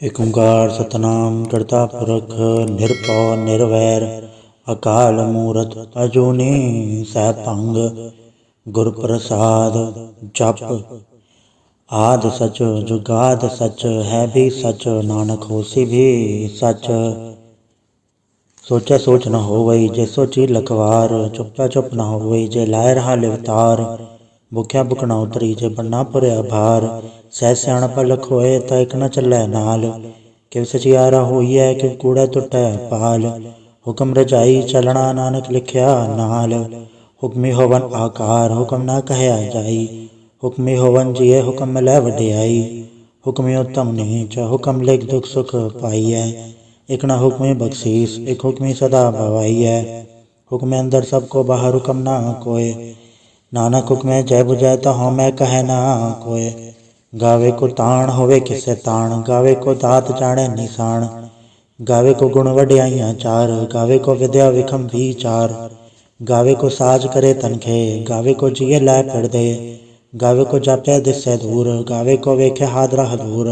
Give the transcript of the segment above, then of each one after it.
ਏਕ ਓਂਕਾਰ ਸਤਨਾਮ ਕਰਤਾ ਪੁਰਖ ਨਿਰਭਉ ਨਿਰਵੈਰ ਅਕਾਲ ਮੂਰਤ ਅਜੂਨੀ ਸੈਭੰਗ ਗੁਰ ਪ੍ਰਸਾਦ ਜਪ। ਆਦਿ ਸਚ ਜੁਗਾਦ ਸਚ ਹੈ ਵੀ ਸਚ ਨਾਨਕ ਹੋਸੀ ਵੀ ਸਚ। ਸੋਚੈ ਸੋਚ ਨ ਹੋਵਈ ਜੇ ਸੋਚੀ ਲਖਵਾਰ ਚੁੱਪੈ ਚੁੱਪ ਨ ਹੋਵਈ ਜੇ ਲਾਇ ਰਹਾ ਲਿਵਤਾਰ। ਭੁਖਿਆ ਭੁਖ ਨ ਉਤਰੀ ਜੇ ਬੰਨਾ ਭੁਰਿਆ ਭਾਰ ਸਹਿ ਸਿਆਣਪ ਲਖ ਹੋਏ ਤਾਂ ਇਕ ਨ ਚੱਲੈ ਨਾਲ। ਕਿਵ ਸਚਿਆਰਾ ਹੋਈਐ ਕਿਵ ਕੂੜੈ ਟੁੱਟੈ ਪਾਲ। ਹੁਕਮ ਰਜਾਈ ਚਲਣਾ ਨਾਨਕ ਲਿਖਿਆ ਨਾਲ। ਹੁਕਮੀ ਹੋਵਨ ਆਕਾਰ ਹੁਕਮ ਨਾ ਕਹਿਆ ਜਾਈ। ਹੁਕਮੀ ਹੋਵਨ ਜੀਏ ਹੁਕਮ ਮਿਲੈ ਵਡਿਆਈ। ਹੁਕਮੀ ਉਤਮ ਨੀਚ ਹੁਕਮ ਲਿਖ ਦੁਖ ਸੁਖ ਪਾਈਐ। ਇਕ ਨ ਹੁਕਮੀ ਬਖਸ਼ੀਸ ਇਕ ਹੁਕਮੀ ਸਦਾ ਭਵਾਈਐ। ਹੁਕਮੇ ਅੰਦਰ ਸਭ ਕੋ ਬਾਹਰ ਹੁਕਮ ਨਾ ਕੋਇ। ਨਾਨਕ ਹੁਕਮੈ ਜੈ ਬੁਝੈ ਤਾ ਹਉਮੈ ਕਹੈ ਨਾ ਕੋਇ। ਗਾਵੇ ਕੋ ਤਾਣ ਹੋਵੇ ਕਿਸੇ ਤਾਣ ਗਾਵੇ ਕੋ ਦਾਤ ਜਾਣੈ ਨਿਸ਼ਾਨ। ਗਾਵੇ ਕੋ ਗੁਣ ਵਡਿਆਈਆਂ ਚਾਰ ਗਾਵੇ ਕੋ ਵਿਦਿਆ ਵਿਖਮ ਵੀਚਾਰ। ਗਾਵੇ ਕੋ ਸਾਜ ਕਰੇ ਤਨਖੇ ਗਾਵੇ ਕੋ ਜੀਏ ਲੈ ਫਿਰਦੇ। ਗਾਵੇ ਕੋ ਜਾਪੈ ਦਿਸੈ ਦੂਰ ਗਾਵੇ ਕੋ ਵੇਖੈ ਹਾਦਰਾ ਹਦੂਰ।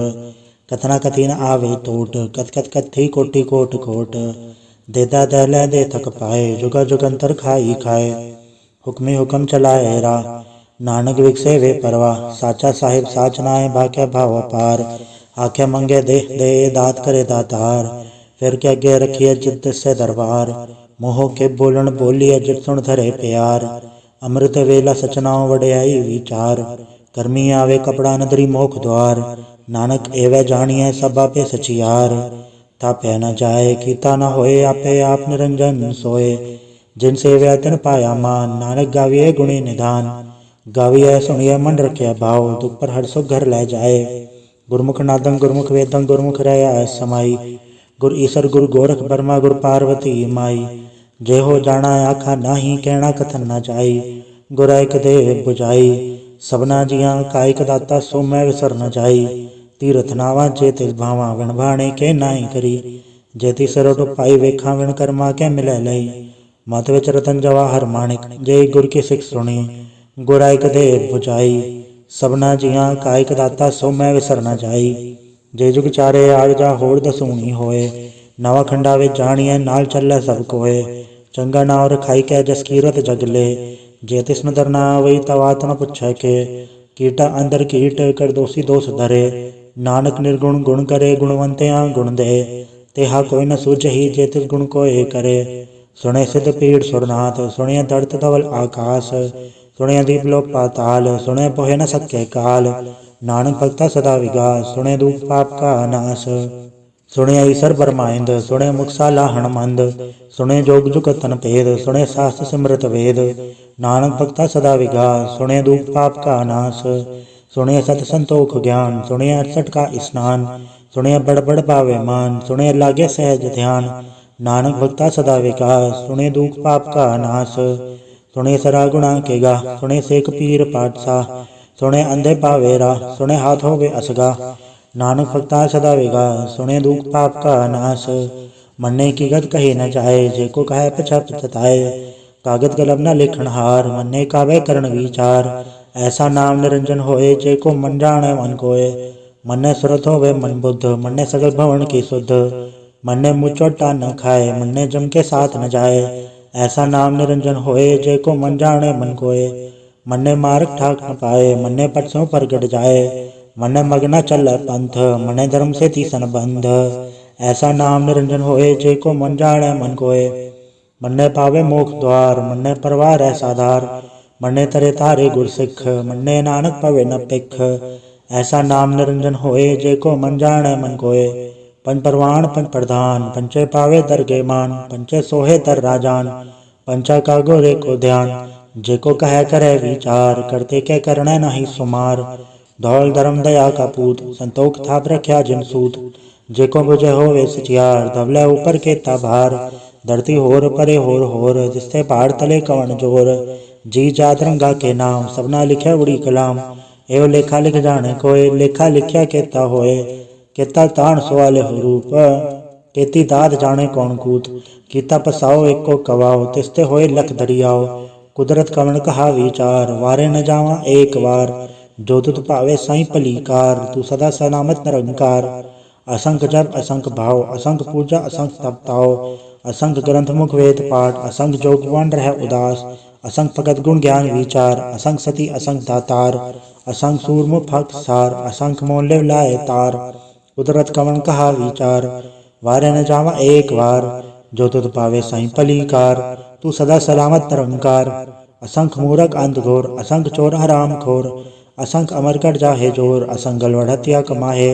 ਕਥਨਾ ਕਥੀ ਨ ਆਵੇ ਟੋਟ ਕਥ ਕਥ ਕਥੀ ਕੋਟੀ ਕੋਟ ਕੋਟ। ਦੇਦਾ ਦੈ ਲੈ ਦੇ ਥਕ ਪਾਏ ਜੁਗਾ ਜੁਗੰਤਰ ਖਾਈ ਖਾਏ। ਹੁਕਮੀ ਹੁਕਮ ਚਲਾਏ ਰਾ ਨਾਨਕ ਵਿਗਸੇ ਵੇ ਪਰਵਾ। ਸਾਚਾ ਸਾਹਿਬ ਸਾਚ ਨਾਏ ਭਾਖਿਆ ਭਾਵ ਅਪਾਰ। ਆਖਿਆ ਮੰਗੇ ਦੇਹ ਦੇ ਦਾਤ ਕਰੇ ਦਾਤਾਰ। ਫਿਰ ਕੇ ਅੱਗੇ ਰਖੀਏ ਜਿਤ ਦਿਸੈ ਦਰਬਾਰ। ਮੋਹ ਕੇ ਬੋਲਣ ਬੋਲੀਏ ਜਿਤ ਸੁਣ ਧਰੇ ਪਿਆਰ। ਅੰਮ੍ਰਿਤ ਵੇਲਾ ਸਚਨਾਉ ਵਡਿਆਈ ਵਿਚਾਰ। ਕਰਮੀ ਆਵੇ ਕਪੜਾ ਨਦਰੀ ਮੋਖ ਦੁਆਰ। ਨਾਨਕ ਏਵੈ ਜਾਣੀਐ ਸਭ ਆਪੇ ਸਚਿਆਰ। ਥਾਪਿਆ ਨ ਜਾਏ ਕੀਤਾ ਨ ਹੋਏ ਆਪੇ ਆਪ ਨਿਰੰਜਨ ਸੋਏ। ਜਿਨ ਸੇਵਿਆ ਤਿਨ ਪਾਇਆ ਮਾਨ ਨਾਨਕ ਗਾਵੀਐ ਗੁਣੀ ਨਿਧਾਨ। ਗਾਵੀਐ ਸੁਣੀਐ ਮਨ ਰਖਿਆ ਭਾਉ ਦੁਖ ਪਰ ਹਰਿ ਸੁਖ ਘਰ ਲੈ ਜਾਏ। ਗੁਰਮੁਖ ਨਾਦੰ ਗੁਰਮੁਖ ਵੇਦੰ ਗੁਰਮੁਖ ਰਹਿਆ ਸਮਾਈ। ਗੁਰ ਈਸਰ ਗੁਰ ਗੋਰਖ ਬਰਮਾ ਗੁਰ ਪਾਰਵਤੀ ਮਾਈ। ਜੇ ਹੋ ਜਾਣਾ ਆਖਾ ਨਾਹੀ ਕਹਿਣਾ ਕਥਨ ਨ ਜਾਈ। ਗੁਰ ਇਕ ਦੇ ਬੁਝਾਈ ਸਭਨਾ ਜੀਆਂ ਕਾ ਇਕ ਦਾਤਾ ਸੋ ਮੈਂ ਵਿਸਰ ਨ ਜਾਈ। ਤੀਰਥ ਨਾਵਾ ਜੇ ਤਿਸ ਭਾਵਾਂ ਵਿਣ ਭਾਣੇ ਕੇ ਨਾਹੀ ਕਰੀ। ਜੇ ਤੀਸਰ ਪਾਈ ਵੇਖਾਂ ਵਿਣ ਕਰਮਾ ਕੇ ਮਿਲੈ ਲਈ। ਮਤ ਵਿੱਚ ਰਤਨ ਜਵਾਹਰ ਮਾਣਿਕ ਜੇ ਗੁਰ ਕੀ ਸਿੱਖ ਸੁਣੀ। ਗੁਰ ਇਕ ਦੇ ਬੁਝਾਈ ਸਭਨਾ ਜੀਆਂ ਕਾ ਇਕ ਦਾਤਾ ਸੋ ਮੈਂ ਵਿਸਰ ਨ ਜਾਈ। ਜੇ ਜੁਗ ਚਾਰੇ ਆਗ ਜਾ ਹੋੜ ਦਸੂਣੀ ਹੋਏ। ਨਵਾ ਖੰਡਾ ਵਿੱਚ ਜਾਣੀਐ ਨਾਲ ਚੱਲੈ ਸਭ ਕੋਏ। ਚੰਗਾ ਨਾਉ ਰਖਾਈ ਕੈ ਜਸ ਕੀਰਤ ਜਗ ਲੇ। ਜੇ ਤਿਸ ਨਦਰ ਨਾ ਆਵਈ ਤਵਾ ਤਨ ਪੁੱਛੈ ਕੇ। ਕੀਟਾ ਅੰਦਰ ਕੀਟ ਕਰ ਦੋਸੀ ਦੋਸ ਧਰੇ। ਨਾਨਕ ਨਿਰਗੁਣ ਗੁਣ ਕਰੇ ਗੁਣਵੰਤਿਆਂ ਗੁਣ ਦੇ। ਤੇਹਾ ਕੋਈ ਨ ਸੂਝਹੀ ਜੇ ਤਿਸ ਗੁਣ ਕੋਏ ਕਰੇ। ਸੁਣੇ ਸਿਧ ਪੀੜ ਸੁਰਨਾਥ ਸੁਣਿਐ ਧਰਤ ਧਵਲ ਆਕਾਸ। ਸੁਣਿਐ ਦੀਪ ਲੋਕ ਪਾਤਾਲ ਸੁਣਿਐ ਪੋਹਿ ਨ ਸਕੈ ਕਾਲ। ਨਾਨਕ ਭਗਤਾ ਸਦਾ ਵਿਗਾਸ ਸੁਣਿਐ ਦੂਖ ਪਾਪ ਕਾ ਨਾਸ। ਸੁਣਿਐ ਈਸਰ ਬਰਮਾਇੰਦ ਸੁਣਿਐ ਮੁਕਸਾ ਲਾਹਣ ਮੰਦ। ਸੁਣਿਐ ਜੋਗ ਜੁਗਤ ਤਨ ਭੇਦ ਸੁਣਿਐ ਸਾਸਤ ਸਿਮਰਤ ਵੇਦ। ਨਾਨਕ ਭਗਤਾ ਸਦਾ ਵਿਗਾਸ ਸੁਣਿਐ ਦੂਖ ਪਾਪ ਕਾ ਨਾਸ। ਸੁਣਿਐ ਸਤ ਸੰਤੋਖ ਗਿਆਨ ਸੁਣਿਐ 68 ਕਾ ਇਸਨਾਨ। ਸੁਣਿਐ ਬੜ ਬੜ ਪਾਵੇ ਮਾਨ ਸੁਣਿਐ ਲਾਗੇ ਸਹਿਜ ਧਿਆਨ। ਨਾਨਕ ਭਗਤਾ ਸਦਾ ਵਿਗਾਸ ਸੁਣਿਐ ਦੂਖ ਪਾਪ ਕਾ ਨਾਸ। ਸੁਣਿਐ ਸਰਾ ਗੁਣਾ ਕੇ ਗਾ ਸੁਣਿਐ ਸੇਖ ਪੀਰ ਪਾਤਸ਼ਾਹ। ਸੁਣਿਐ ਅੰਧੇ ਪਾਵੇ ਰਾਹ ਸੁਣਿਐ ਹਾਥ ਹੋਵੇ ਅਸਗਾ। ਨਾਨਕ ਭਗਤਾ ਸਦਾ ਵਿਗਾਸ ਸੁਣਿਐ ਦੂਖ ਪਾਪ ਕਾ ਨਾਸ। ਮੰਨੇ ਕੀ ਗਤ ਕਹੀ ਨ ਜਾਏ ਜੇ ਕੋ ਕਹੈ ਪਛ ਪਛਤਾਏ। ਕਾਗਦ ਕਲਮ ਨ ਲਿਖਣ ਹਾਰ ਮੰਨੇ ਕਾਵੇ ਕਰਨ ਵਿਚਾਰ। ਐਸਾ ਨਾਮ ਨਿਰੰਜਨ ਹੋਏ ਜੇ ਕੋ ਮਨ ਜਾਣੈ ਮਨ ਕੋਏ। ਮੰਨੇ ਸੁਰਤ ਹੋਵੇ ਮਨ ਬੁੱਧ ਮੰਨੇ ਸਗਲ ਭਵਨ ਕੀ ਸੁਧ। ਮੰਨੇ ਮੁँह चोटा न खाए ਮੰਨੇ जम के साथ न जाए। ऐसा नाम निरंजन होए जे को मन जाने मन कोय। ਮੰਨੇ मार्ग ठाक न पाए ਮੰਨੇ पट सो प्रगट जाए। ਮੰਨੇ मग न चल पंथ ਮੰਨੇ धर्म से तीसन बंध। ऐसा नाम निरंजन होए जे को मन जाने मन कोय। ਮੰਨੇ पावे मोक्ष द्वार ਮੰਨੇ परवार ऐसा धार। ਮੰਨੇ तरे तारे गुर सिख ਮੰਨੇ नानक पवे न पिख। ऐसा नाम निरंजन होए जे को मन जाने मन कोय। पंच परवान पंच प्रधान पंचे पावे दरगे मान। पंचे सोहे दर राजान पंचा का गोरे को ध्यान। जेको कह करे विचार करते के करना नहीं सुमार। धौल धर्म दया का पूत संतोख थाप रख्या जिन सूत। जेको बुझे होवे सचियार धवले ऊपर के ताभार। धरती होर परे होर जिससे पहाड़ तले कवन जोर। जी जात रंगा के नाम सबना लिखे उड़ी कलाम। एवं लेखा लिख जाने कोय लेखा लिखिया केता होए। केता ताण सवाले हो रूप केती दाद जाने कौन कूत। कीता पसाओ एको कवाओ तिसते होए लख दरियाओ। कुदरत कवन कहा विचार वारे न जावा एक बार। जो तुत भावे साई भलीकार तू सदा सलामत निरंकार। असंख जप असंख भाव, असंख पूजा असंख तपताओ, असंख ग्रंथ मुख वेद पाठ, असंख जोगवान रह उदास, असंख भगत गुण ज्ञान विचार, असंख सती असंख दातार, असंख सूरमुख भक्त सार, असंख मोल लिव लाए तार, कुदरत कवन कहा विचार, वारे न जावा एक वार, जो तुध पावे साई पलीकार, तू सदा सलामत निरंकार, असंख मूरख अंध घोर, असंख चोर हराम खोर, असंख अमर कर जाहे जोर, असंख गलवड़ हत्या कमाहे,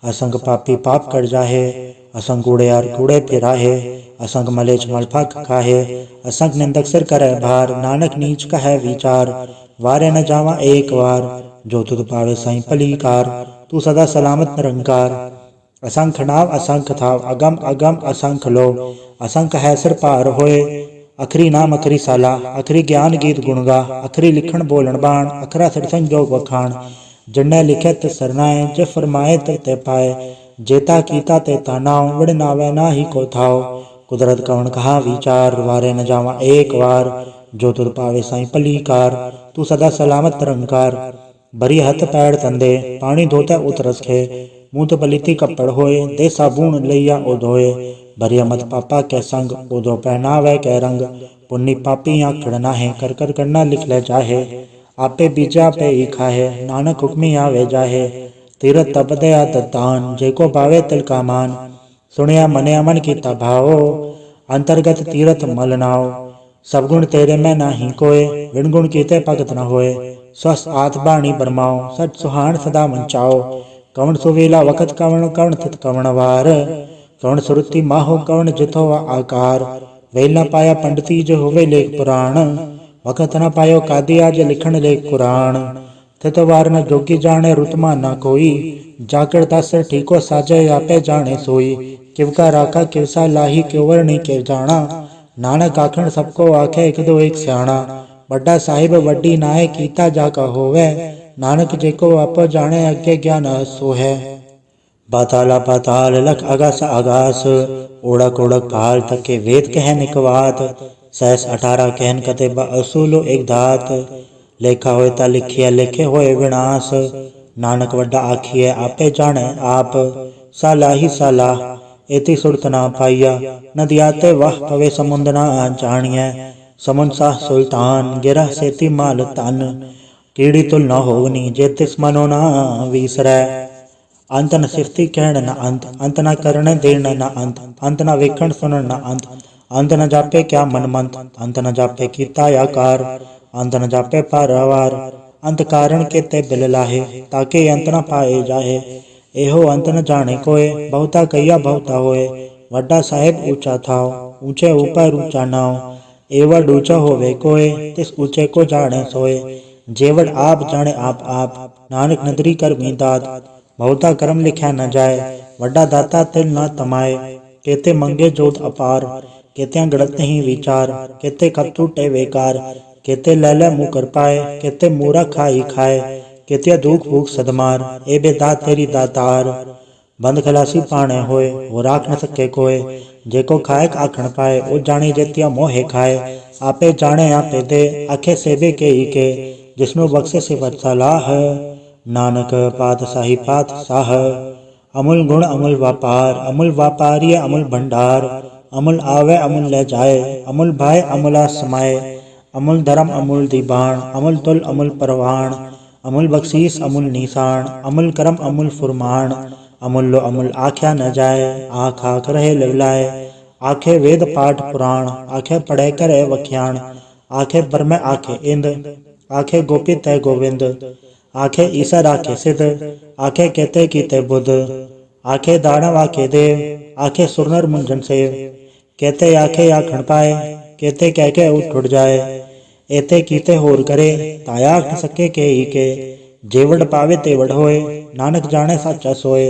असंख पापी पाप कर जाहे, असंख कूड़ेयार कूड़े फिराहे, असंख मलेच मल फक खाहे, असंख निंदक सिर करे भार, नानक नीच कहे विचार, वारे न जावा एक वार, जो तुध पावे साई पलीकार, तू सदा सलामत निरंकार, असंख नाव असंख थाव, अगम अगम असंख लो, असंख है सिर पार होए, अखरी नाम अखरी साला, अखरी ज्ञान गीत गुणगा, अखरी लिखण बोलन बाण, अखरा सिर संजोग वखाण, जिन्ने लिखे ते सरनाए, जे फरमाए ते पाए, जेता कीता ते तानाओ, विड़ नावे ना ही को थाओ, कुदरत कवन कहा विचार, वारे न जावा एक वार, जो तुध पावे साई पलीकार, तू सदा सलामत निरंकार, बरी हथ पैड़ तंदे, पानी धोते उतरस खे, मुँह तो पलीती कपड़ होए, दे साबुन लैया ओ धोए, भरिया मत पापा कै संग, उदो पहनावे कै रंग, पुन्नी पापी आखड़ नाहे, कर कर करना लिख ले जाहे, आपे बीजा पे ही खाहे, नानक हुक्मी आवे जाहे, तीरथ तप दया दान, जेको पावे तिल का मान, सुनिया मने अमन कीता भाओ, अंतर्गत तीरथ मल नाओ, सब गुण तेरे में नाही कोय, विण गुण कीते भगत न होए, स्वस्थ आत बाणी बरमाओ, सच सुहान सदा मंचाओ, कवन सुवेला वखत कवन, कवन थित कवन वार, कवन सुरति माहो कवन जिथो आकार, वेल न पाया पंडिती जो होवे लेख पुराण, वखत न पायो कादी आज लिखण लेख कुरान, थित वार न जोगी जाने रुतमा न कोई, जाकर दस ठीको साजे आपे जाने सोई, किवका राखा किवसा लाही क्योवर नहीं के जाना, नानक आखण सबको आखे एक दो एक स्याणा, बड़ा साहिब वड्डी नाए कीता जाका होवे, नानक जेको आपो जाने अगे ज्ञान सो है, पाताला पाताल लख आगास आगास, ओड़क ओड़क पाल तके वेद कह निकवात, सहस 18 कहन कते असूलो एक धात, लेखा होए ता लिखिए लेखे होए विनाश, नानक वड्डा आखिए आपे जाने आप, सालाही सालाह एति सुरत ना पाइया, नदियाते वाह पवे समुंद ना जानिए, समुंद साह सुल्तान गिरह सेती माल तन, कीड़ी तुल न होवनी जे तिस मनो ना विसरै, अंत न सिफती कहण न अंत, अंत न करने देण न अंत, अंत न वेखण सुनण न अंत, अंत न जापे क्या मन मंत, अंत न जापे कीता आकार, अंत न जापे पारवार, अंत कारण के ते बिल लाहे, ताके अंत न पाए जाहे, एहो अंत न जाने कोय, बहुता कहिया बहुता होए, वड्डा साहेब ऊंचा थाओ, ऊंचे ऊपर ऊंचा नाओ, एवड ऊंचा होवे कोय, तिस ऊंचे को जाने सोए, जेवड आप जाने आप, नानक नदरी कर मी दात, बहुता कर्म लिख्या न जाए, वड्डा दाता तिल न तमाए, केते मंगे जोत अपार, केत्या गड़त नहीं विचार, केते कप टूटे बेकार, केते लैले मुँह कर पाए, केते मूरा खाई खाए, केत्या दुख भूख सदमार, ए बे दात तेरी दातार, बंद खलासी पाने होए, वो राख न सके कोय, जेको खाए आखण पाए, ओ जाने जेतिया मोहे खाए, आपे जाने आपे दे, आखे सेबे के ही के, जिसनु बख्शे सिफत सलाह, नानक पातशाही पातशाह, अमूल गुण अमूल व्यापार, अमूल व्यापारी अमूल भंडार, अमूल आवे अमूल ले जाए, अमूल भाई अमूला समाए, अमूल धर्म अमूल दीबान, अमूल तुल अमूल परवान, अमूल बख्शीस अमूल निशान, अमूल करम अमूल फुरमान, अमूल्यो अमूल आख्या न जाए, आख आख रहे लिवलाए, आखे वेद पाठ पुराण, आखे पढ़े करे वख्याण, आखे ब्रह्म आखे इंद, आखे गोपी तय गोविंद, आखे ईसर आखे सिद्ध, आखे कहते कीते बुद्ध, आखे दानव आखे देव, आखे सुरनर मुंजन सेव, कहते आखे आखण पाए, कहते कह के उठ उठ जाए, एते कीते होर करे, ताया आख सके के ही के, जेवड़ पावे तेवड़ होए, नानक जाने साचा सोए,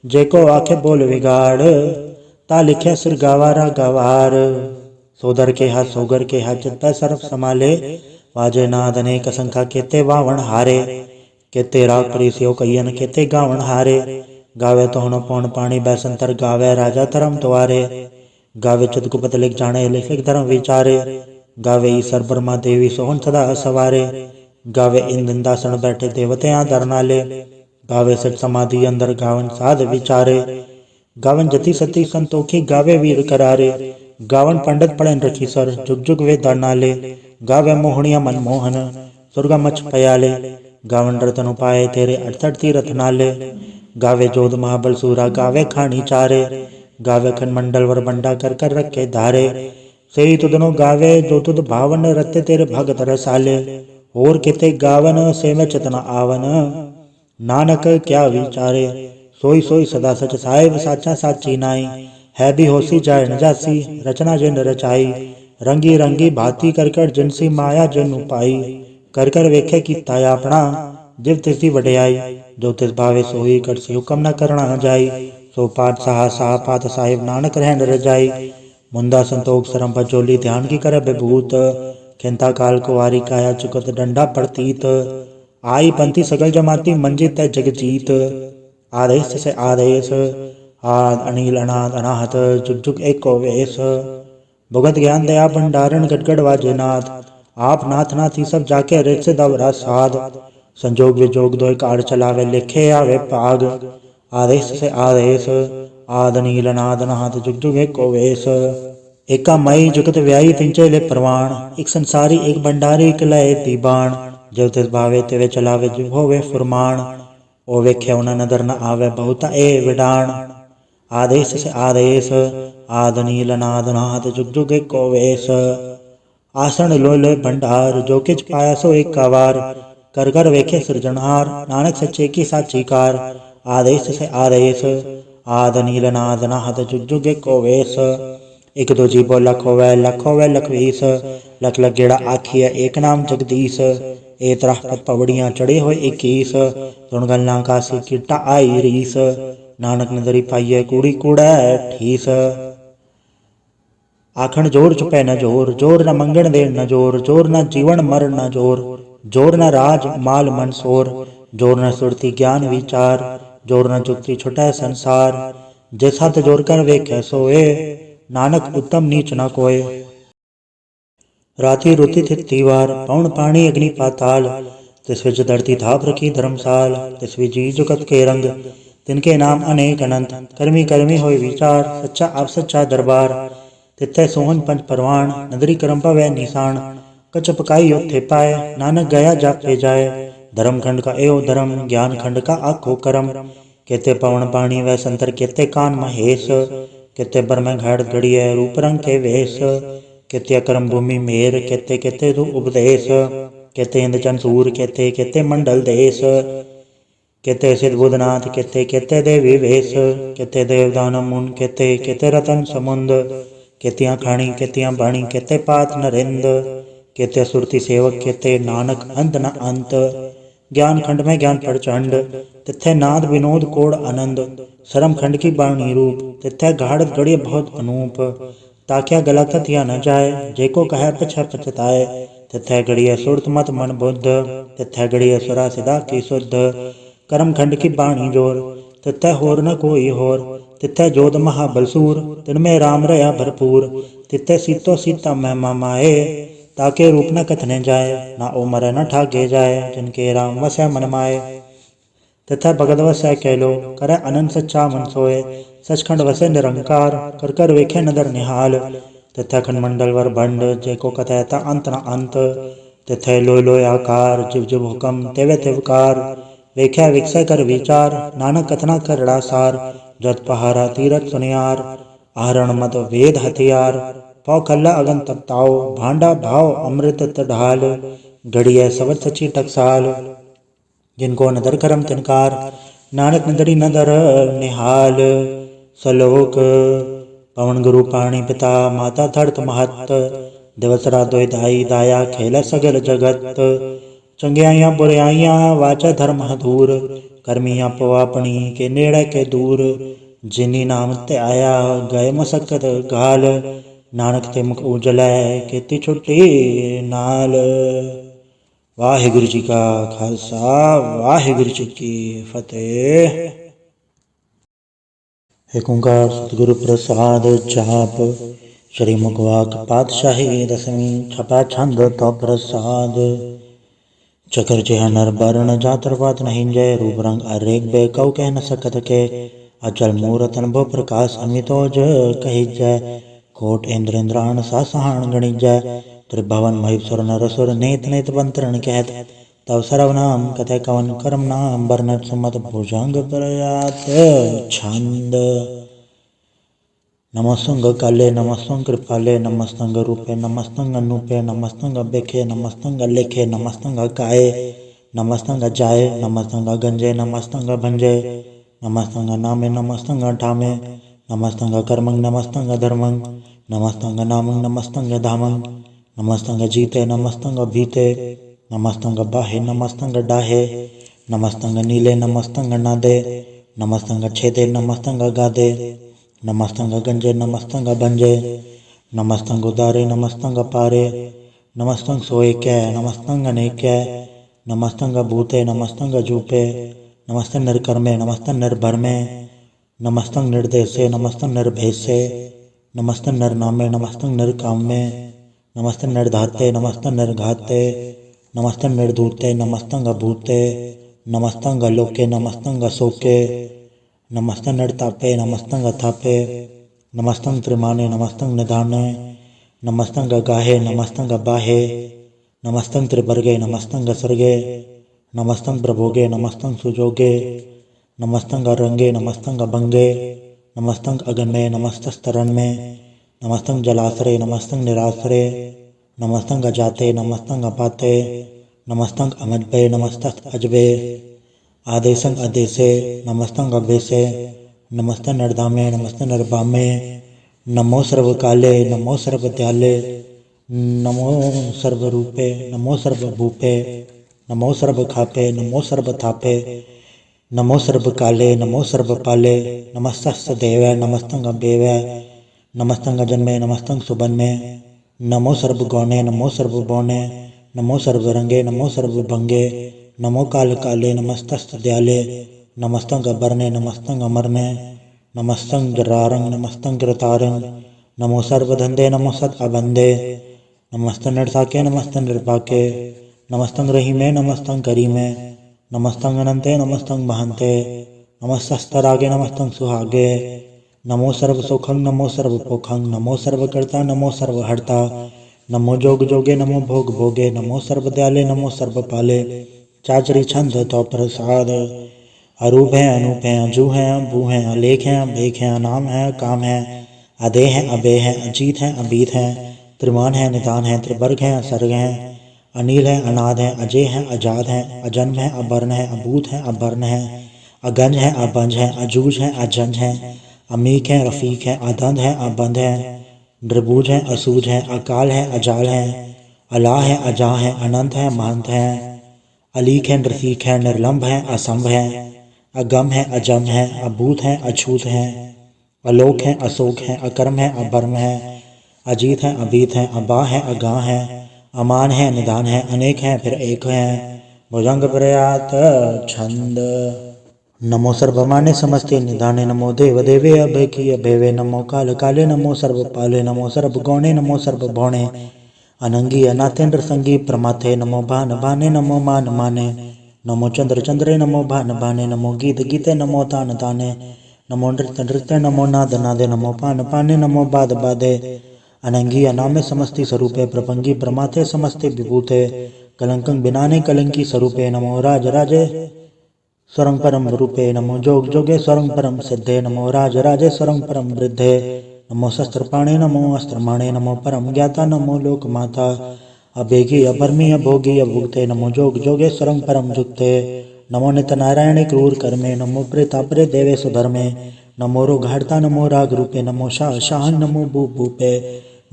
जेको आखे बोल विगाड़, ता लिखे सिर गवारा गवार, सोदर के हाथ सोगर के हाथ जित पै सर्फ संभाले, वाजे नाद अनेक असंख्या केते वावण हारे, केते राग परिस्यो कयन केते गावण हारे, गावे तोहण पौन पाणी बैसंतर, गावे राजा धर्म द्वारे, गावे चितकुपत लिख जाने लिख धर्म विचारे, गावे ईसर ब्रह्मा देवी सोहन सदा सवारे, गावे इंद्र दासन बैठे देवत्या दर नाले, गावे सच समाधि अंदर गावन साध विचारे। गावन जति सती संतोखी गावे वीर करारे। गावन पंडित पढ़न रखी सर जुग जुग वेदा नाले। गावे मोहनिया मनमोहन सुरगा मच पयाले। गावन रतन उपाय तेरे 68 तीरथ नाले। गावे जोध महाबल सूरा गावे खानी चारे। गावे खन मंडल वर बंडा कर कर रखे धारे। सेई तुदनो गावे जो तुद भावन रत्ते तेरे भगत रसाले। और किते गावन से में चतना आवन नानक क्या विचारे। सोई सोई सदा सच साहिब साचा साची नाई। है भी होसी जाय न जासी रचना जिन रचाई। रंगी रंगी भांति कर कर जिनसी माया जिन पाई। कर कर वेखे कीता अपना जिव तिसदी वड्याई। जो तिस भावे सोई करसी हुक्म न करना जाई। सो पाठ साहा साहा पात साहिब नानक रहन रजाई। मुंदा संतोख सरम पचोली ध्यान की कर विभूत। खिंता काल कुवारी काया चुकत डंडा प्रतीत। आई पंथी सगल जमाती मंजित है जगजीत। आदेश से आदेश आद अनिल अनाद अनाहत जुग जुग एको वेश। भुगत ज्ञान दया भंडारण गटगड़ वाजे नाथ। आप नाथ नाथी सब जाके रित से दवरा साध। संजोग विजोग दोय कार चलावे लिखे आवे पाग। आदेश से आदेश आद अनिल अनाद अनाहत जुग जुग एको वेश। एका मई जुगत व्याई तिंचे ले प्रवाण। एक संसारी एक भंडारी एक लय दीबाण। जो तिस भावे तिवे चलावे जिव होवे फुरमाण। ओ वेखे उन नदर न आवे बहुता ए विडाण। आदेश से आदेश आद नील नाद नाद जुग जुग एको वेश। आसन लो लो भंडार जो किच पाया सो एक कावार। कर कर वेखे सृजनहार नानक सच्चे की साची कार। आदेश से आदेश आद नील नाद नाद जुग जुग एको वेश। एक दो जीवो लख होवे लखवीस। लख लख गेड़ा आखिया एक नाम जगदीश। ए तरह पत पवड़ियां चढ़े हुए 21। सुन गल्ला कासी किटा आई रीस। नानक नजरी पाइये कूड़ी कूड़ा ठीस। आखण जोर चुपे न जोर जोर न मंगण दे न जोर। जोर न जीवन मर न जोर। जोर न राज माल मनसोर। जोर न सुरती ज्ञान विचार। जोर न जुक्ति छुटै संसार। जिस हथ जोर कर वेखे सोए नानक उत्तम नीच न कोय। राति रुति थितिवार पौन पानी अग्नि पाताल। तिस विच धरती थाप रखी धर्मसाल। तिस विच जी जुगत के रंग तिनके नाम अनेक अनंत। कर्मी कर्मी होय विचार सच्चा आप सच्चा दरबार। तिथे सोहन पंच परवान नगरी करम पवै निशान। कच पकाई योथे पाए नानक गया जापे जाए। धर्म खंड का एओ धर्म ज्ञान खंड का आखो करम। केते पवन पानी वै संतर केते कान महेश। केते बर में घाड़ घड़िए रूप रंग के वेश। केते अकरम भूमि मेर केते केते दु उपदेश। केते इंद चंसूर केते केते मंडल देश। केते सिद्ध बुधनाथ केते केते देवी वेश। केते देवदान मुन केते केते रतन समुंद। केतियां खाणी केतियां बाणी केते पात नरिंद। केते सुरती सेवक केते नानक अंत न अंत। ज्ञान खंड में ज्ञान प्रचंड तिथे नाद विनोद कोड आनंद। शरम खंड की बाणी रूप तिथे गाढ़ गड़िय बहुत अनूप। ताक्या गला कथिया न जाए जेको कहे पछ पछताए। तिथे गड़िय सुरत मत मन बुद्ध। तिथे गड़िय सुरा सिदा की शुद्ध। कर्म खंड की बाणी जोर तिथे होर न कोई होर। तिथे जोध महाबलसूर तिनमें राम रया भरपूर। तिथे सीतो सीता महिमा माए ताके रूप न कथने जाए। ना उमर न ठाके जाए जिनके राम वसै मन माए। तिथे भगत वसै कैलो करे अनंत सच्चा मन सोए। सचखंड वसे निरंकार कर कर वेखे नदर निहाल। तिथे खंड मंडल वर भंड जेको कथैता अंत न अंत। तिथे लोय लोय आकार जिव जिव हुकम तेवे तिवकार। वेख्या विकसय कर विचार नानक कथना करड़ा सार। जत पहारा तीरथ सुनियार आहरण मत वेद हथियार। पौ खल्ला अगन तपताओ भांडा भाव अमृत ढाल। घड़िया सवत सची टकसाल जिनको नदर करम तिनकार। नानक नदरी नदर निहाल। सलोक पवन गुरु पाणी पिता माता धरत महत। दिवसरा दोय दाई दाया खेल सगल जगत। चंगियाइया बुराइयां वाचा धर्म दूर। कर्मियां पवापणी के नेड़े के दूर। जिनी नाम ते आया गए मसकत घाल। नानक ते मुख उजलै केती छुट्टी नाल। वाहिगुरु जी का खालसा वाहिगुरु जी की फतेह। एक ओंकार सतगुरु प्रसाद जाप। श्री मुखवाक पातशाही दसवीं छपा छंद तो प्रसाद। चकर चेह नर बरण जातर बात नहीं जय रूप रंग अरेक बे कौ कह न सकत के अचल मूरत अनुभव प्रकाश अमितोज कही जय कोट इंद्र इंद्राण सा सहान गणि जय त्रिभवन महेश्वर नरसुर नेत नेत बंतरण कहत तव सर्वनाम कथे कवन कर्म नाम वर्णत सुमत भुजंग प्रयात छंद नमस्तंग काले नमस्तंग कृपाले नमस्तंग रूपे नमस्तंग अनूपे नमस्तंग बेखे नमस्तंग लेखे नमस्तंग काये नमस्तंग जाए नमस्तंग गंजे नमस्तंग भंजे नमस्तंग नामे नमस्तंग ठामे नमस्तंग कर्मंग नमस्तंग धर्मंग नमस्तंग नामंग नमस्तंग धामंग नमस्तंग जीते नमस्तंग भीते नमस्तंग बाहे नमस्तंग डाहे नमस्तंग नीले नमस्तंग नादे नमस्तंग छेदे नमस्तंग गादे नमस्तंग गंजे नमस्तंग भंजे नमस्तंग उदारे नमस्तंग पारे नमस्तंग सोए कै नमस्तंग अनेकै नमस्तंग भूते नमस्तंग जूपे नमस्तंग निर्कर्मे नमस्तंग निर्भरमे नमस्तंग निर्देशे नमस्तंग निर्भेसे नमस्तंग निर्नामे नमस्तंग निर्कामे नमस्तंग निर्धाते नमस्तंग निर्घाते नमस्तंग निर्धूते नमस्तंग भूते नमस्तंग लोके नमस्तंग शोके नमस्तंग निर्तापे नमस्तंग थापे नमस्तंग त्रिमाने नमस्तंग निधाने नमस्तंग गाहे नमस्तंग बाहे नमस्तंग त्रिवर्गे नमस्तंग सर्गे नमस्तंग प्रभोगे नमस्तंग सुजोगे नमस्तंग रंगे नमस्तंग भंगे नमस्तंग अगन में नमस्तस्तरण में नमस्तंग जलाश्रय नमस्तंग निराश्रय नमस्तंग अजाते नमस्तंग अपाते नमस्तंग अमजबे नमस्तस्त अजबे आदेशंग अदेशे नमस्तंग अभेसे नमस्तंग निर्धामे नमस्तंग निर्भामे नमो सर्वकाले नमो सर्वदयाले नमो सर्वरूपे नमो सर्वभूपे नमो सर्वखापे नमो सर्वथापे नमो सर्वकाले नमो सर्वपाले नमस्तस्य देवै नमस्तंग अभेवै नमस्तंग जन्मे नमस्तंग सुबन्मे नमो सर्वगौणे नमो सर्वभौणे नमो सर्वरंगे नमो सर्वभंगे नमो काल काले नमस्तस्त दयाले नमस्तंग अबरने नमस्तंग अमरने नमस्तंग गिरारंग नमस्तंग गिरतारंग नमो सर्वधंधे नमो सत अबंधे नमस्तंग निर्साके नमस्तंग निर्पाके नमस्तंग रहीमे नमस्तंग करीमे नमस्तंग अनंते नमस्तंग महंते नमस्तस्तरागे नमस्तंग सुहागे नमो सर्व सुखंग नमो सर्व पोखंग नमो सर्वकर्ता नमो सर्वहर्ता नमो जोग जोगे नमो भोग भोगे नमो सर्वदयाले नमो सर्वपाले चाचरी छंद तो प्रसाद अरूप है अनूप है अजू है अबू है अलेख है अभेख है अनाम है काम है अदे है अबे है अजीत है अबीत है त्रिमान है निदान है त्रिवर्ग है असर्ग है अनिल है अनाद है अजय है अजाद है अजन्म है अबर्ण है अभूत है अबर्ण है अगंज है अबंज है अजूज है अजंज है अमीक है रफीक है अदंध है अबंध है नृबूज है असूज है अकाल है अजाल है अला है अजा है अनंत है महंत है अलीक है नृसीक है निर्लंब है असंभ है अगम है अजम है अभूत है अछूत है अलोक है अशोक है अकर्म है अबर्म है अजीत है अबीत है अबा है अगा है अमान है निदान है अनेक है फिर एक है भुजंग प्रयात छंद नमो सर्वमाने समस्ते निधाने नमो देव देवे अभय की अभेवे नमो काल काले नमो सर्वपाले नमो सर्वगौणे नमो सर्वभौणे अनंगी अनाथेन्द्र संगी प्रमाथे नमो भान भाने नमो मान माने नमो चंद्र चंद्रे नमो भान भाने नमो गीत गीते नमो तान ताने नमो नृत्य नृत्य नमो नाद नादे नमो पान पाने नमो बाद बादे अनंगी अनामे समस्ति स्वरूपे प्रपंगी प्रमाथे समस्ते विभूते कलंकं बिनाने कलंकी स्वरूपे नमो राज राजे स्वरं परम रूपे नमो जोग जोगे स्वरं परम सिद्धे नमो राज राजे स्वरं परम वृद्धे नमो शस्त्रपाणे नमो अस्त्रमाणे नमो परम ज्ञाता नमो लोक माता अभेगी अभर्मी अभोगी अभुक्ते नमो जोग जोगे स्वरं परम जुक्ते नमो नित नारायणे क्रूर कर्मे नमो प्रेतापरे देवे सुधर्मे नमो रोघाड़ता नमो राग रूपे नमो शाह शाह नमो भू भूपे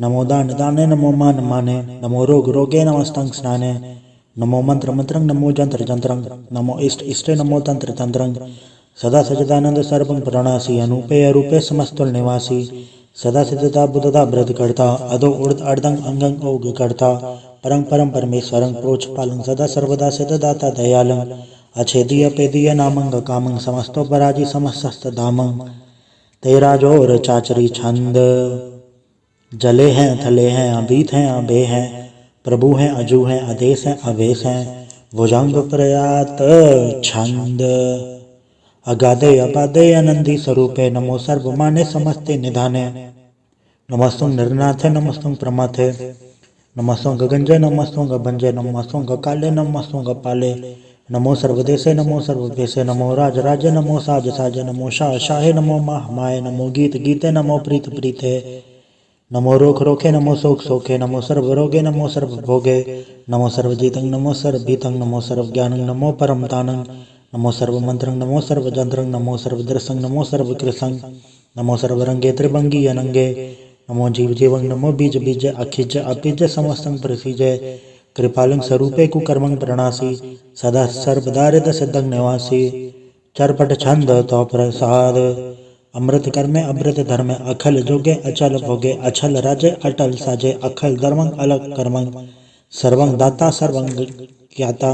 नमो दान दाने नमो मान माने नमो रोग रोगे नमस्तंग स्नाने नमो मंत्र मंत्रंग नमो जंत्र जंत्रंग नमो इष्ट इष्टे नमो तंत्र तंत्रंग सदा सचिदानंद सर्वं प्रणासी अनूपे अरूपे समस्तुल निवासी सदा सिद्धता बुद्धता व्रत करता अधो उर्द अर्धंग अंगंग ओग करता परम परम परमेश्वरं प्रोच पालं सदा सर्वदा सिद्धदाता दयालं अछेदीय पेदीय नामंग कामंग समस्तो पराजी समस्त धामंग तेरा जोर चाचरी छंद जले हैं थले हैं अबीत हैं अबे हैं प्रभु हैं अजू हैं आदेश हैं अवेश हैं भुजंग प्रयात छंद अगाधे अबाधे अनंदी स्वरूपे नमो सर्वमाने समस्ते निधाने नमस्तुं निर्नाथे नमस्तुं प्रमाथे नमस्तुं गगंजे नमस्तुं गभंजे नमस्तुं गकाले नमस्तुं गपाले नमो सर्वदेशे नमो सर्वभेशे नमो राज राजे नमो साज साजे नमो शाह शाहे नमो माह माहे नमो गीत गीते नमो प्रीत प्रीते नमो रोख रोखे नमो सोख सोखे नमो सर्व रोगे नमो सर्व भोगे नमो सर्वजीतं नमो सर्वभीतं नमो सर्वज्ञानं नमो परम तानं नमो सर्वमंत्रं नमो सर्वजंत्रं नमो सर्वदर्शं नमो सर्वकृतं नमो सर्वरंगे त्रिभंगी अनंगे नमो जीव जीवं नमो बीज बीज अखिज अपिज समस्तं प्रसिजय कृपालं स्वरूपे कुकर्मं प्रणासी सदा सर्वदारिद सिद्धं निवासी चरपट छंद तो प्रसाद अमृत कर्मे अमृत धर्मे अखल जोगे अचल भोगे अचल राजे अटल साजे अखल धर्मं अलग कर्मं सर्वं दाता सर्वं ज्ञाता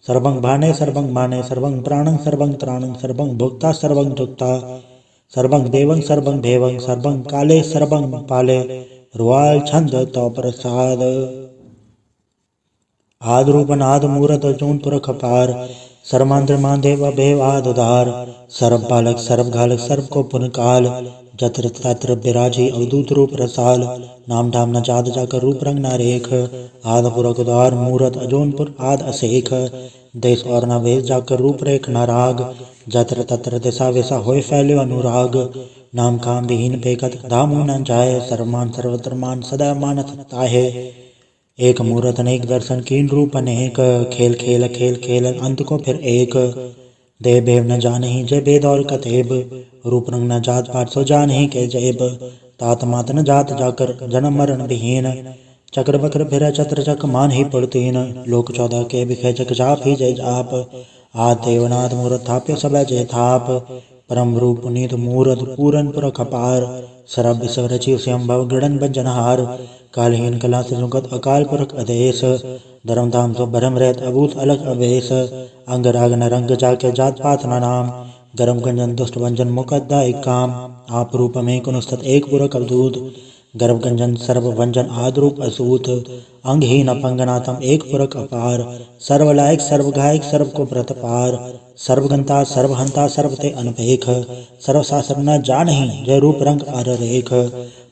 सर्वं भाने सर्वं माने सर्वं प्राणं सर्वं त्राणं सर्वं भोक्ता सर्वं जुक्ता सर्वं देवं सर्वं देवं सर्वं काले सर्वं पाले रुवाल छंद तो प्रसाद आद रूप नाद मूरत जून पुरख पार सर्वांद्र माधेव भेव आधार सर्व पालक सर्व घालक सर्व को पुनकाल जत्र तत्र विराजी अवधूत रूप रसाल नाम धाम न जात जाकर रूप रंग न रेख आद पुरख उदार मूरत अजोनपुर आद असेख देश और न वेश जाकर रूप रेख न राग जत्र तत्र दिशा वैसा होए फैल्यो अनुराग नाम काम विहीन बेकत धामु न जाए सर्वमान सर्वत्र मान सदा मानत ताहे एक मूरत अनेक दर्शन कीन रूप अनेक खेल खेल खेल खेल अंत को फिर एक देव भेव न जाने ही जय भेद और कतेब रूप रंग न जात पात सो जान ही के जैब तात मात न जात जाकर जन्म मरण विहीन चक्र बक्र फिर चत्र चक मान ही पड़तीन लोक 14 के बिखे चक जाप ही जय जाप आद देवनाथ मूरत थाप्य सब जय थाप परम रूप पुनीत मूरत पूरन पुरख अपार सरब विश्व रचि स्वयंभव गृढ़न बंजनहार कालहीन कला से जुगत अकाल पुरख अदेश धर्म धाम सो भरम रहत अभूत अलग अवेश अंग राग न रंग जाके जात पात न नाम गरम गंजन दुष्ट भंजन मुकद्दा एक काम आप रूप में कुनुस्तत एक पुरख अवधूत गर्भ गंजन सर्व भंजन आद रूप असूत अंगहीन अपंगनाथम एक पुरख अपार सर्वलायक सर्व गायक सर्व को व्रत पार सर्वगंता सर्वहंता सर्वते अनपेख सर्व शास्त्र न जानहि जय रूप रंग अर रेख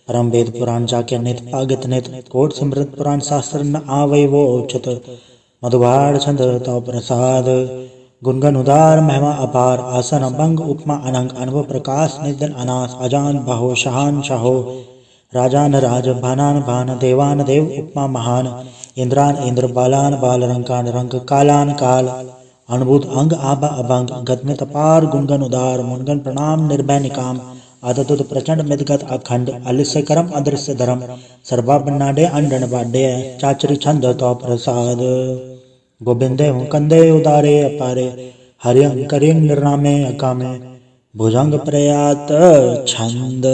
परम वेद पुराण जाके नित पागित नित कोट समृत पुराण शास्त्र न आवै वो उचित मधुबार छंद तो प्रसाद गुणगन उदार महिमा अपार आसन भंग उपमा अनंग अनुभव प्रकाश निधन अनास अजान बहो शहान शाहो राजान राज भानान भान देवान देव उपमा महान इंद्रान इंद्र बालान बाल रंकान रंक कालान काल अनुभूत अंग आभा अभंग गदमित अपार गुणगन उदार मुनगन प्रणाम निर्भय निकाम आदतुत प्रचंड मिदगत अखंड अलिस्य करम अदृश्य धर्म सर्वा बन्नाडे अंडन बाडे चाचरी छंद तो प्रसाद गोविंदे कंदे उदारे अपारे हरियं करियं निर्नामे अकामे भुजंग प्रयात छंद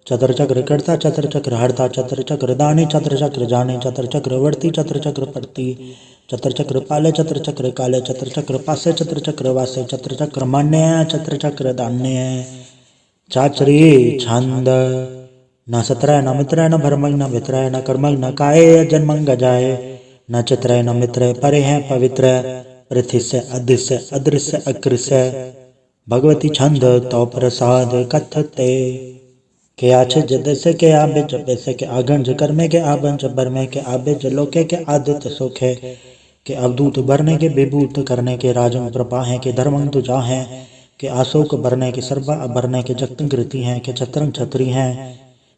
चतर चक्र करता चतर चक्र हरता चतर चक्र दाने चतर चक्र जाने चतर चक्र वर्ती चतर चक्र पड़ती चतर चक्र पाले चतर चक्र काले चतर चक्र पासे चतर चक्र वासे चतर चक्र मान्य चतर चक्र दान्य चाचरी छंद न सत्रय न मित्रय न भरमंग न वित्रय न कर्मंग न काये जन्मंग गजाए न चित्रय न मित्रय परे हैं पवित्र पृथ्वी से अदृश्य अदृश्य अकृष्य भगवती छंद तो प्रसाद कथते के आछे जदसे के आबे जबसे के आगंज कर्मे के आबंज बरमे के आबे जलोके के आदित्य सुखे के अवधूत भरने के विभूत करने के राजन प्रपा है के धर्मंग तुझा है के आशोक भरने के सर्वा भरने के जगतंकृति हैं के छत्रंग छत्री हैं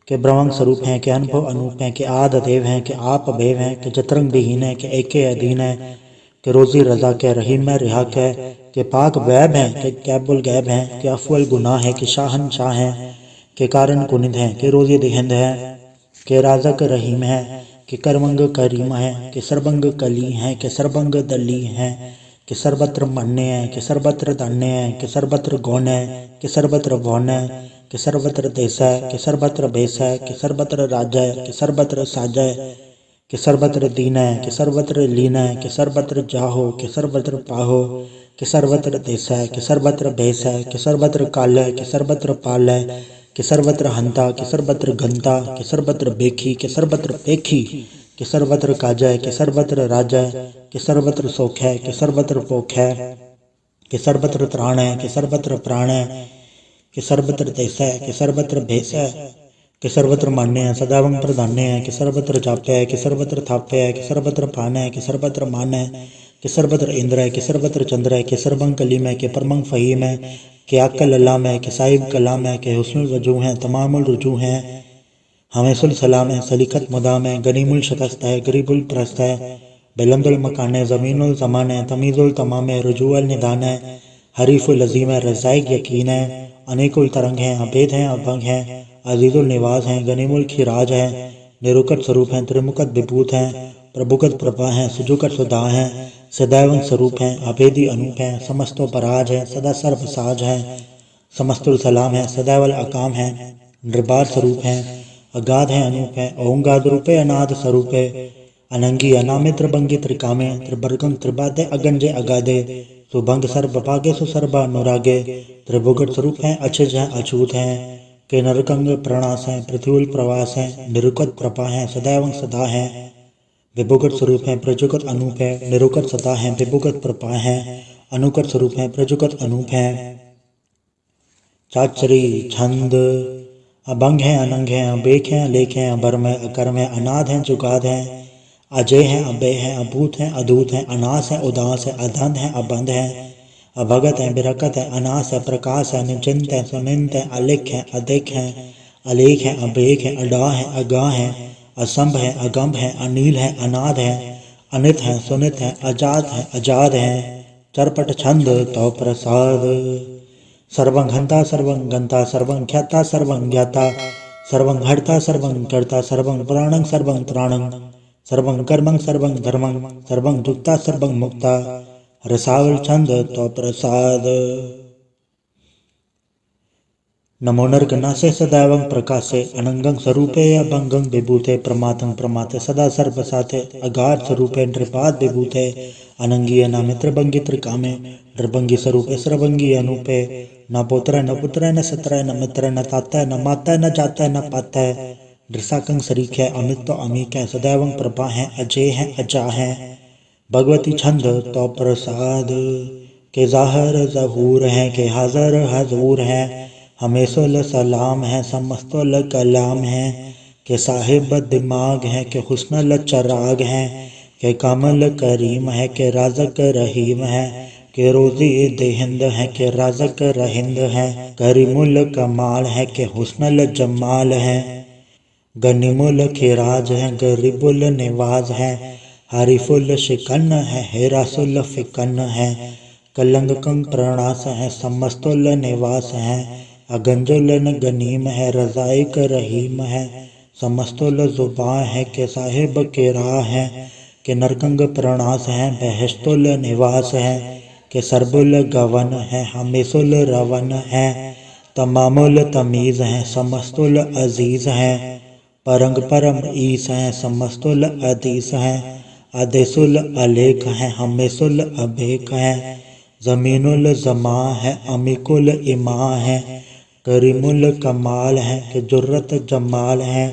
के ब्रह्मंग स्वरूप हैं के अनुभव अनूप हैं के आद देव हैं के आप भेव हैं के जतरंग विहीन है के एके अधीन है के रोजी रजा के रहीम में रिहा के पाक वैब हैं के कैबुल गैब हैं के अफवल गुनाह है के शाहन शाह हैं के कारण कुनिद हैं के रोजी दिहिंद है के राजक रहीम है के करमंग करीम है के सरबंग कली हैं के सरबंग दली हैं कि सर्वत्र मन्य है कि सर्वत्र धन्य है कि सर्वत्र गौण है कि सर्वत्र भौन है कि सर्वत्र देश है कि सर्वत्र भेष है कि सर्वत्र राज्य है कि सर्वत्र साज है कि सर्वत्र दीन है कि सर्वत्र लीन है कि सर्वत्र जाहो कि सर्वत्र पाहो कि सर्वत्र देश है कि सर्वत्र भेष है कि सर्वत्र काल है कि सर्वत्र पाल है कि सर्वत्र हंता कि सर्वत्र घंता कि सर्वत्र बेखी कि सर्वत्र पेखी कि सर्वत्र काजय, कि सर्वत्र राजय, कि सर्वत्र सोख है, कि सर्वत्र पोख है, कि सर्वत्र त्राण है, कि सर्वत्र प्राण है, कि सर्वत्र देश है, कि सर्वत्र भेष है, कि सर्वत्र मान्य है, सदावं प्रधान्य है, कि सर्वत्र जाप्य है, कि सर्वत्र थाप्य है, कि सर्वत्र पान है, कि सर्वत्र मान है, कि सर्वत्र इंद्र है, कि सर्वत्र चंद्र है, कि सर्वं कलीम है, कि परमं फहीम है, कि आकल अल्लाम है, कि साहिब कलाम है, कि हुस्नुल वजू है, तमामुल रुजू है, हमेशुल सलाम है, सलीकत मुदाम है, गनीमुल शकस्त है, गरीबुल प्रस्त है, बुलंदुल मकान है, ज़मीनुल ज़मान है, तमीज़ुल तमाम है, रुजूअल निदान है, हरीफुल अज़ीम है, रज़ाइक यकीन है, अनेकुल तरंग हैं, अभेद हैं, अभंग हैं, अजीज़ुल निवाज हैं, गनीमुल खिराज है, निरुकट स्वरूप हैं, त्रिमुकत विभूत हैं, प्रभुकत प्रभा हैं, सुजुकट सुधा हैं, सदैवन स्वरूप हैं, अभेदी अनूप हैं, समस्तो पराज है, सदा सर्व साज है, समस्तुल सलाम है, सदैवल अकाम है, निर्बाध स्वरूप हैं, अगाध है, अनूप है, ओंगाद रूपे अनाद स्वरूपे, अनंगी अनामे त्रिभंगी त्रिकामे, त्रिभर्गं त्रिबादे अगंजे अगाधे, सुभंग सर्वभागे सुसर्वा अनुरागे, त्रिभुगट स्वरूप हैं, अक्षज हैं, अछूत हैं, के नरकंग प्रणास हैं, पृथ्वील प्रवास हैं, निरुकत प्रभा हैं, सदैव सदा हैं, विभुगत स्वरूप हैं, प्रजुगत अनूप है, निरुकत सदा हैं, विभुगत प्रभा हैं, अनुकट स्वरूप हैं, प्रजुगत अनूप हैं, चाचरी छंद अभंग हैं, अनंग हैं, अबेक हैं, अलेख हैं, अभर्म है, अकर्म है, अनाद हैं, जुगाद हैं, अजय हैं, अभय हैं, अभूत हैं, अदूत हैं, अनास है, उदास है, अधंध है, अबंध है, अभगत है, बिरकत है, अनास है, प्रकाश है, निचिंत है, सुनिंत है, अलिख है, अधिक है, अलेख है, अभेक है, अडा है, अगा है, असंभ है, अगम्भ है, अनील है, अनाद है, अनित है, सुनित है, अजात है, अजाद है, चरपट छंद तो प्रसाद, सर्वं हंता सर्वं गंता सर्वं ख्याता सर्वं ज्ञाता सर्वं हर्ता सर्वं कर्ता सर्वं प्राणं सर्वं त्राणं सर्वं कर्मं सर्वं धर्मं सर्वं दुक्ता सर्वं मुक्ता, रसावल छंद तो प्रसाद। नमो नरगणासे सदैवं प्रकाशे अनंगं स्वरूपे अभंगं विभूते प्रमातं प्रमाते सदा सर्वसाथे अगाध स्वरूपे नृपाद विभूते अनंगी अनामे त्रिभंगी त्रिकामे नृभंगी स्वरूपे सर्वंगी अनूपे न पुत्र न पुत्र न सत्र न मित्र न ताता न माता न जाता न पाता दृसाकंग शरीक है, अमित तो अमीक है, सदैवं प्रभा है, अजय है, अजा है, भगवती छंद तो प्रसाद, के जाहर जहूर है, के हाजर हजूर है, हमेशुल सलाम है, समस्तुल कलाम है, के साहिब दिमाग है, के हुस्नल चराग है, के कामल करीम है, के राजक रहीम है, के रोजी देहिंद है, के राजक रहिंद है, करीमुल कमाल है, के हुस्नल जमाल है, गनीमुल खिराज है, गरीबुल निवाज है, हरीफुल शिकन है, हेरासुल फिकन है, कलंगकं प्रणास है, समस्तुल निवास है, अगंजुल गनीम है, रजाइक रहीम है, समस्तुल जुबा है, के साहिब के राह है, के नरकंग प्रणास है, बहस्तुल निवास है, के सरबुल गवन है, हमेशुल रवन है, तमामुल तमीज है, समस्तुल अजीज है, परंग परम ईस है, समस्तुल अदीस है, आदेशुल अलेख है, हमेशुल अभेक है, जमीनुल जमा है, अमीकुल इमा है, करीमुल कमाल है, के जुर्रत जमाल है,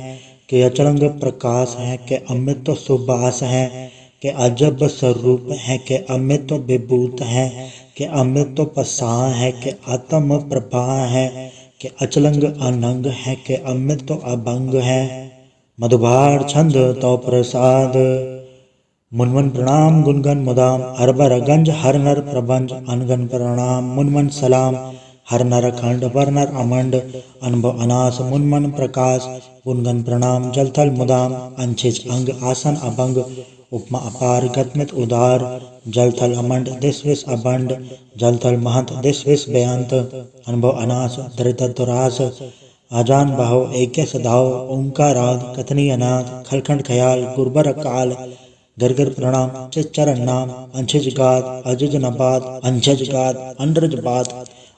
के अचरंग प्रकाश है, के अमित सुबास है, के अजब स्वरूप है, के अमित विभूत है, के अमित पसाह है, के आत्म प्रभा है, के अचलंग अनंग है, के अमित अभंग है, मधुभार छंद तो प्रसाद, मुनमन प्रणाम गुनगन मुदाम अरबर गंज हर नर प्रबंज अनगन प्रणाम मुनमन सलाम हर नर खंड वर नर अमंड अनुभव अनास मुनमन प्रकाश गुनगन प्रणाम जलथल मुदाम अंशिज अंग आसन अभंग उपमा अपार गतमित उदार जलथल अमंड दिस विस अबंड जलथल महंत दिस विस बेअंत अनुभव अनास दरिद्र दुरास आजान बाहो ऐक्य सदाओ ओंकाराद कथनी अनाथ खलखंड ख्याल गुरबर अकाल गरगर प्रणाम चिचरण नाम अंशज गाद अजज नबाद अंशज गाद अंडरज बाद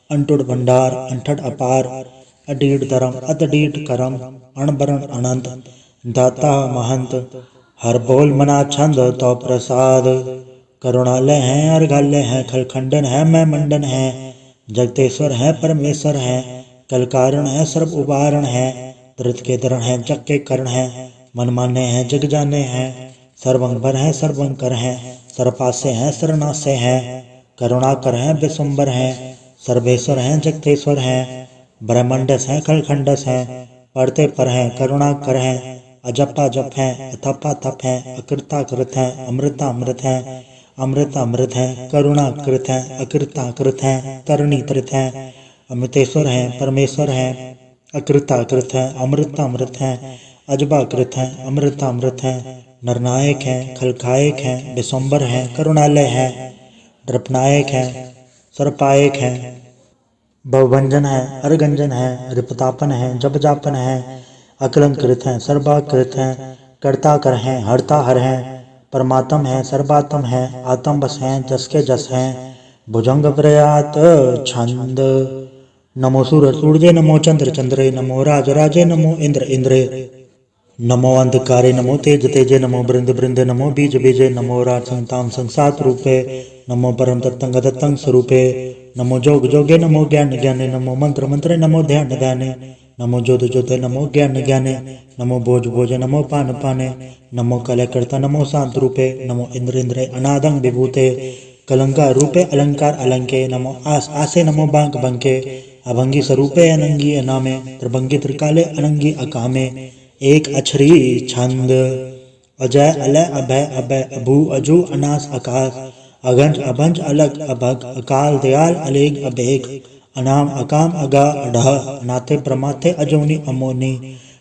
अंटुड भंडार अंठड अपार अडीड धर्म अतडीड करम अणबरण अनंत दाता महंत हर बोल मना छंद तो प्रसाद करुणालय है अर्घालय है खलखंडन है मैं मंडन है जगतेश्वर है परमेश्वर है कल कारण है सर्व उबारण है त्रित के धरण है जग के करण है मन माने हैं जग जाने हैं, सर्वंबर हैं सर्वंकर हैं, सरपासे हैं सरनासे हैं, करुणाकर हैं विश्वम्बर हैं, सर्वेश्वर हैं जगतेश्वर हैं, ब्रह्मंडस हैं खलखंडस हैं, पढ़ते पर हैं करुणाकर हैं, अजपा जप हैं अथपा थप हैं, अकृता कृत हैं अमृता अमृत हैं, अमृत अमृत हैं करुणाकृत हैं, अकृता कृत हैं तरणी तृत हैं, अमृतेश्वर हैं परमेश्वर हैं, अकृताकृत हैं अमृतामृत हैं, अजबाकृत हैं अमृतामृत हैं, नरनायक हैं खलखायक हैं, विश्वम्बर हैं करुणालय हैं, नृपनायक हैं सर्पायक हैं, भवभंजन है अरगंजन है, रिपतापन है जपजापन है, अकलंकृत हैं सर्वाकृत हैं, कर्ताकर हैं हरता हर हैं, परमात्म हैं सर्वात्म हैं, आत्म बस हैं जस के जस हैं, भुजंग प्रयात छंद। नमो सूर्य सूर्य नमो चंद्र चंद्रे, नमो राज राजे नमो इंद्र इंद्रे, नमो अंधकारे नमो तेज तेजे, नमो बृंद बृंदे नमो बीज बीजे, नमो राज संताम संसात रूपे, नमो परम तत्तंग दत्तंग स्वरूपे, नमो जोग जोगे नमो ज्ञान ज्ञाने, नमो मंत्र मंत्रे नमो ध्यान ध्याने, नमो ज्योत ज्योते नमो ज्ञान ज्ञाने, नमो भोज भोजे नमो पान पाने, नमो कलय कर्ता नमो शांत रूपे, नमो इंद्र इंद्रे अनादंग विभूते, कलंकार रूपे अलंकार अलंके, नमो आस आसे नमो बांक बंके, अभंगी स्वरूपे अनंगी अनामे, त्रिभंगी त्रिकाले अनंगी अकामे, एक अक्षरी छंद। अजय अलय अभय अभय अभू अजू अनास आकाश, अगंज अभंज अलग अभग, अकाल दयाल अलेग अभेग, अनाम अकाम अगा अढ़, अनाथे प्रमाथे अजोनी अमोनी,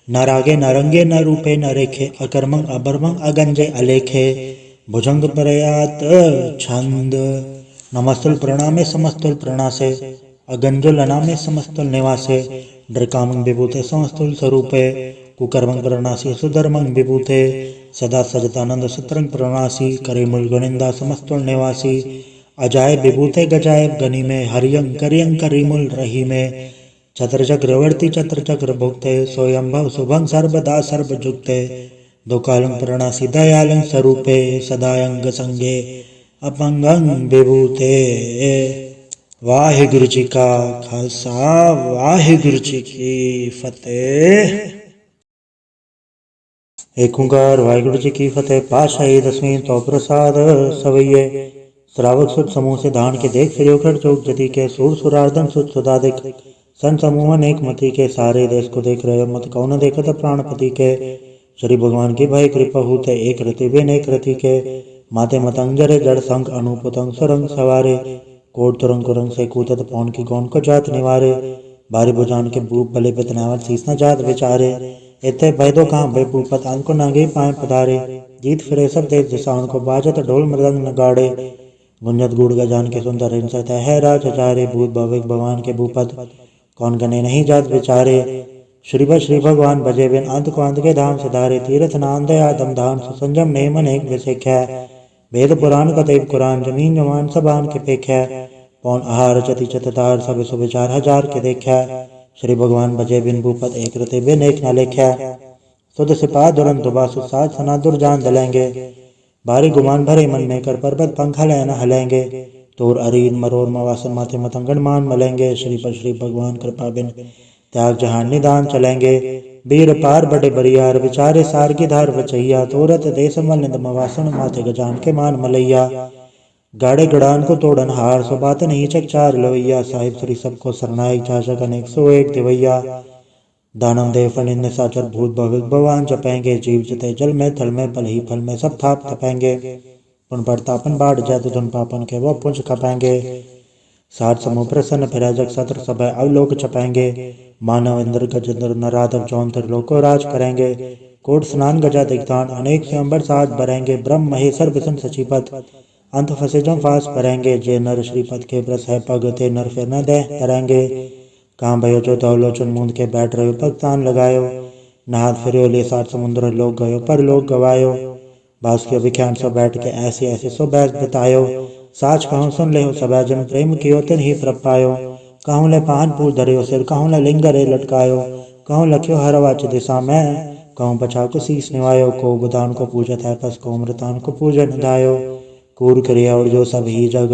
न रागे न रंगे न रूपे न रेखे, अकर्मंग अबर्मंग अगंजे अलेखे, भुजंग प्रयात छंद। नमस्तुल प्रणामे समस्तुल प्रणासे, अगंजुल अनामे समस्तुल निवासे, डरकामंग विभूते समस्तुल स्वरूपे, कुकर्मंग प्रणासी सुधर्मंग विभूते, सदा सजतानंद सुतरंग प्रणासी, करिमुल गुनिंदा समस्तुल निवासी, अजाय विभूते गजायब गनि में, हरियंग करियंग करिमुल रही में, छत्र चक्रवर्ती छत्र चक्र भुक्ते, सोयंभव शुभंग सर्वदा सर्वजुक्ते, दुकालंग प्रणासी दयालंग स्वरूपे, सदायंग संगे अपंगंग विभूते। वाहिगुरु जी का खालसा वाहिगुरु जी की फतेह। एक ओंकार वाहिगुरु जी की फतेह। पातशाही दसवीं तो प्रसाद सवैये, श्रावक सुत समूह से धान के देख फिर कर चौक जति के, सूर सुरार्दन सुत सुदादिक, सन समूह अनेक मति के, सारे देश को देख रहे मत कौन देखत प्राणपति के, श्री भगवान की भय कृपा होते, एक रति बिन एक रति के, माते मतंग जरे जड़ संग अनुपतंग सुरंग सवारे, कोट तुरंग कुरंग से कूतत पौन की गौन को जात निवारे, बारी बुझान के भूप भले पितनावत शीस न जात विचारे, इथे भयदो कहाँ भय भूपत अंक को नागे पाए पधारे, जीत फिरे सब देव दिशाओं को बाजत ढोल मृदंग नगाड़े, गुंजत गुड़ गजान के सुंदर हिंसत है राज हजारे, भूत भविक भगवान के भूपत कौन गने नहीं जात विचारे, श्री भगवान भजे बिन अंत को अंत के धाम सिधारे, तीर्थ नाम दया दम धान सुसंजम नेम अनेक विशेख्या, वेद पुराण कतैव कुरान जमीन जमान सबान के पेख्या, पौन आहार चति चततार सब सुविचार हजार के देखा, श्री भगवान भजे बिन भूपत एक रते बिन एक न लेख्या, सुध सिपा दुरंत दुबासु साध सना दुर्जान दलेंगे, भारी गुमान भरे मन में कर पर्वत पंखा न हलेंगे, तोर अरीन मरोर मवासन माथे मतंगण मान मलेंगे, श्री भगवान कृपा बिन त्याग जहान निदान चलेंगे, वीर पार बड़े बरियार विचारे सार की धार बचैया, तोरत देश मल निद मवासन माथे गजान के मान मलैया, गाड़े गड़ान को तोड़न हार सो बात नहीं चकचार लवैया, साहिब श्री सबको सरनायक जाचक अनेक सो एक दिवैया, दानव देव फनिंद साचर भूत भविक भगवान जपेंगे, जीव जते जल में थल में पल ही फल में सब थाप तपेंगे, पुन प्रतापन बाढ़ जात धुन पापन के वो पुंज खपेंगे, साठ समूह प्रसन्न फिर जग सत्र सब अवलोक छपेंगे, मानव इंद्र गजेंद्र नराधव जौन त्रिलोक को राज करेंगे, कोट स्नान गजा दिग्धान अनेक स्वयंवर साज भरेंगे, ब्रह्म महेश्वर विष्णु सचिपत अंत फंसे जम फास करेंगे, जे नर श्रीपद के ब्रस है पग ते नर फिर न दे करेंगे, कहाँ भयो जो दौलोचन मूंद के बैठ रहे भगतान लगायो, नहात फिर ले सात समुद्र लोग गयो पर लोग गवायो, बास के विख्यान सो बैठ के ऐसे ऐसे सो बैठ बतायो, साच कहूँ सुन ले सब जन प्रेम कियो तिन ही प्रभ पायो, कहूँ ले पान पूर धरियो सिर कहूँ ले लिंग रे लटकायो, कहूँ लख्यो हर वाच दिशा में, कहूँ बचा को शीस निवायो, को बुदान को पूजत है पस को मृतान को पूजन दायो, कूर क्रिया और जो सब ही जग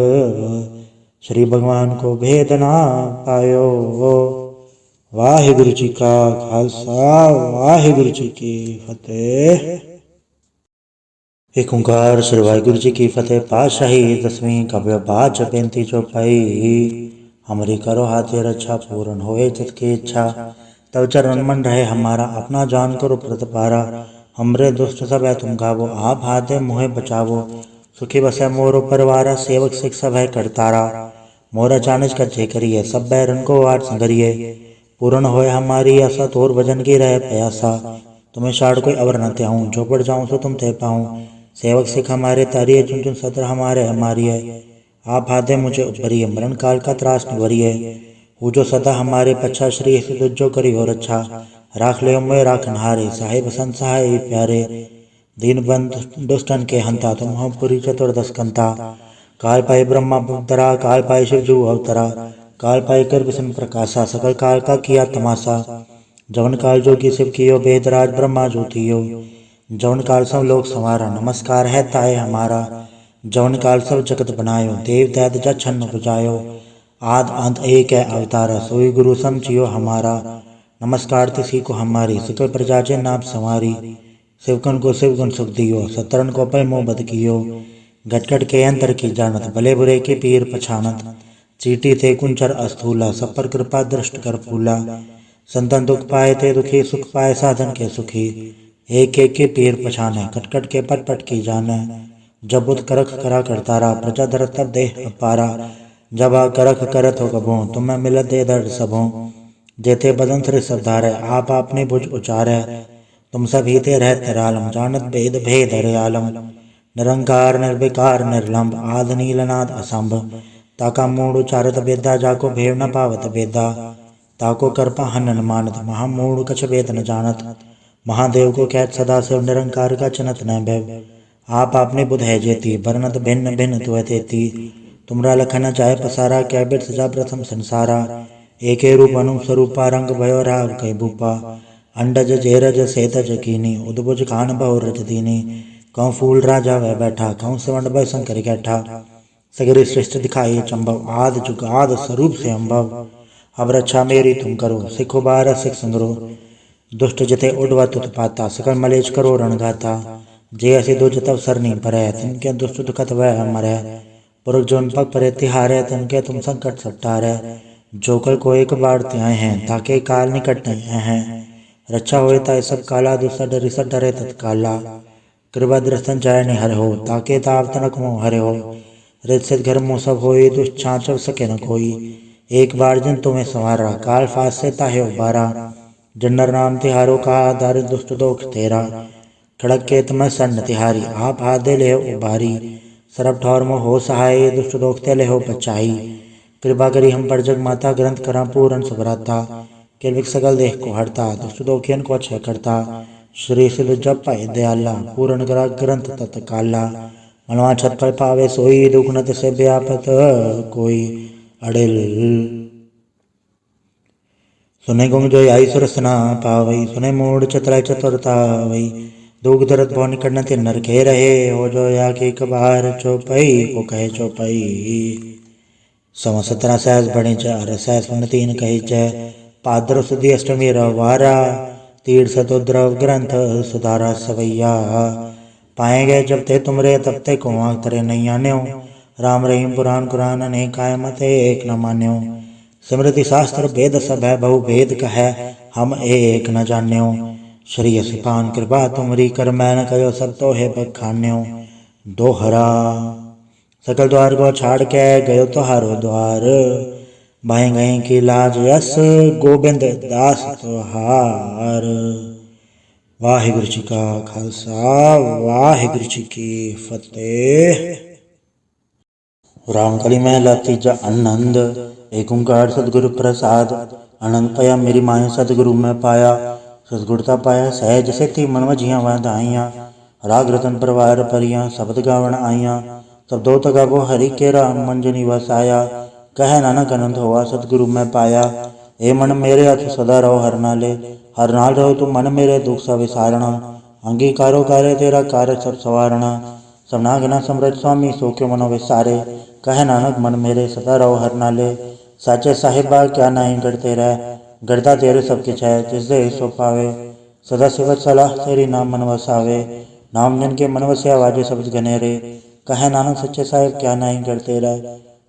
श्री भगवान को भेद ना पायो। वाहिगुरु जी का खालसा वाहिगुरु जी की फतेह। एक ओंकार श्री वाहिगुरु जी की फतेह। पातशाही दसवीं काव्य बाच 35 चौपाई। हमारी करो हाथी रक्षा पूर्ण होए जिसकी इच्छा, तब चरण मन रहे हमारा, अपना जान करो प्रतिपारा। हमरे दुष्ट सब है तुम गावो, आप हाथे मुहे बचावो। सुखी बसे मोरो परिवारा, सेवक सिख सब है करतारा। मोरा चानच कच्चे करिए, सब बैरन को आठ संगरिए। पूर्ण होए हमारी आशा, तोर भजन की रहे प्यासा। तुम्हें शाड़ कोई अवर न त्याऊं, जो पड़ जाऊं सो तुम थे पाऊं। सेवक सिख हमारे तारिये, चुन चुन सत्र हमारे हमारिये। आप हाथे मुझे उपरिये, मरण काल का त्रास निवरिये। हूँ जो सदा हमारे पच्छा, श्री जो करी हो रक्षा। राख ले मैं राखन हारे, साहिब संत सहाय प्यारे। दीन बंद दुष्टन के हंता, तुम हम पुरी चतुर्दश कंता। काल पाई ब्रह्मा पुतरा, काल पाई शिव जू अवतरा। काल पाई कर विष्णु प्रकाशा, सकल काल का किया तमाशा। जवन काल जोगी शिव कियो, वेदराज ब्रह्मा ज्योतियो। जवन काल सब लोग संवारा, नमस्कार है ताए हमारा। जवन काल सब जगत बनायो, देव दैत जा छन्न बुझायो। आद अंत एक है अवतारा, सोई गुरु समझियो हमारा। नमस्कार तिसी को हमारी, सकल प्रजा जे नाम संवारी। शिवकन को शिवगुण सुख दियो, सतरन को पै मोह बद कियो। गटगट के अंतर की जानत, भले बुरे के पीर पछानत। चीटी थे कुंचर अस्थूला, सब पर कृपा दृष्ट कर फूला। संतन दुख पाए थे दुखी, सुख पाए साधन के सुखी। एक एक के पीर पछाने, कटकट के पट पट की जाने। जब बुध करख करा करतारा, प्रजा धरत तब देह अपारा। जब आ करख करत हो कबो, तुम्हें मिलत दे दर्द सबो। जेते बदन थे सरदारे, आप आपने भुज उचारे। तुम सब ही थे रहत निरालम, जानत भेद भेद हरे आलम। निरंकार निर्विकार निर्लंब, आद नीलनाद असंभ। ताका मूड उचारत बेदा, जाको भेव न पावत बेदा। ताको करपा हनन मानत, महामूड कछ वेद न जानत। महादेव को कहत सदा शिव, निरंकार का चिन्हत न भय। आप आपने बुध है जेती, बरनत भिन्न भिन्न तुअ तेती। तुमरा लखन चाहे पसारा, कै बिट सजा प्रथम संसारा। एके रूप अनुप स्वरूपा, रंग भयो राव कई भूपा। अंडज जेरज सेतज कीनी, उद्भुज खान बहु रच दीनी। कहूँ फूल राजा वह बैठा, कहूँ सवंड भय शंकर कैठा। सगरी सृष्टि दिखाई चंबव, आद जुग आद स्वरूप से अम्भव। अब रक्षा मेरी तुम करो, सिखो बार सिख संग्रो। दुष्ट जिते उडवत उत्पाता, सकल मलेच करो रणगाता। जे ऐसे दो जतव सरनी परै, तिनके दुष्ट दुखत वह मरै। पुरख जोन पग परे तिहारे, तिनके तुम संकट सट्टारे। जो कल को एक बार त्याए हैं, ताके काल निकट नहीं हैं। रक्षा होए ताय सब काला, दुष्ट डरी सब डरे तत्काला। कृपा दृष्टन जाय नि हर हो, ताके ताव तनक मोह हरे हो। रित सिद्ध घर मोह सब होई, दुष्ट छाँचव सके न कोई। एक बार जिन तुम्हें संवारा, काल फास से ताहे उबारा। जन्नर नाम तिहारो का, दार दुष्ट दोख तेरा। खड़क के तम सन्न तिहारी, आप हाथ दे ले उबारी। सरब ठौर में हो सहाय, दुष्ट दोख ते ले हो बचाई। कृपा करी हम पर जग माता, ग्रंथ करा पूरन सुभराता। किलविक सगल देह को हरता, दुष्ट दोखियन को अच्छे करता। श्री सिद्ध जप पाए दयाला, पूरन करा ग्रंथ तत्काला। मनवा छत पर पावे सोई, दुख नत से व्यापत कोई। अड़िल सुने गुंग जो आई सुरसना पावई, सुने मूड चतुराई चतुरता वई। दुख दर्द भव निकट न ते नर के रहे, हो जो या की कबार चौपई को कहे चौपई। सम 17 सहस बणे चार, सहस मन 3 कही जय। पाद्र सुधी अष्टमी रवारा, तीर्थ सतोद्रव ग्रंथ सुधारा सवैया। पाए गए जब ते तुमरे, तब ते को करे नहीं आन्यो। राम रहीम पुराण कुरान अनेक काय मते एक न मान्यो। स्मृति शास्त्र वेद सब है, बहु भेद कहे हम एक न जान्यो। श्री सिपान कृपा तुमरी, कर मैं न कयो सब तो है बखान्यो। दोहरा सकल द्वार को छाड़ के, गयो तो हारो द्वार। भाई गई की लाज यस, गोबिंद दास तोहार। वाहिगुरु जी का खालसा, वाहिगुरु जी की फतेह। रामकली महला तीजा आनंद। एक ओंकार सतगुरु प्रसाद, आनंद पाया मेरी माया सतगुरु में पाया। सतगुरता पाया सहज सेती, मन मझियाँ वाधाइयाँ। राग रतन परवार परियाँ, शब्द गावण आइयाँ। तब दो तगावो हरि के राम, मंजनी वसाया। कह नानक अनंत हुआ सतगुरु में पाया। ए मन मेरे हाथ सदा रहो हर नाले, हर नाल रहो तू मन मेरे दुख सा विसारणा। अंगीकारो कार्य तेरा कार्य सब सवारणा। सबना घना समृत स्वामी, सो क्यों मनो विसारे। कह नानक मन मेरे सदा रहो हर नाले। साचे साहिबा क्या नहीं करते रह, गिरदा तेरे सब किछ है, जिस दे सो पावे। सदा सिवत सलाह तेरी नाम मन वसावे, नाम जिन के मन वसिया वाजे शब्द घनेरे। कहे नानक सच्चे साहिब क्या नहीं कर तेरा,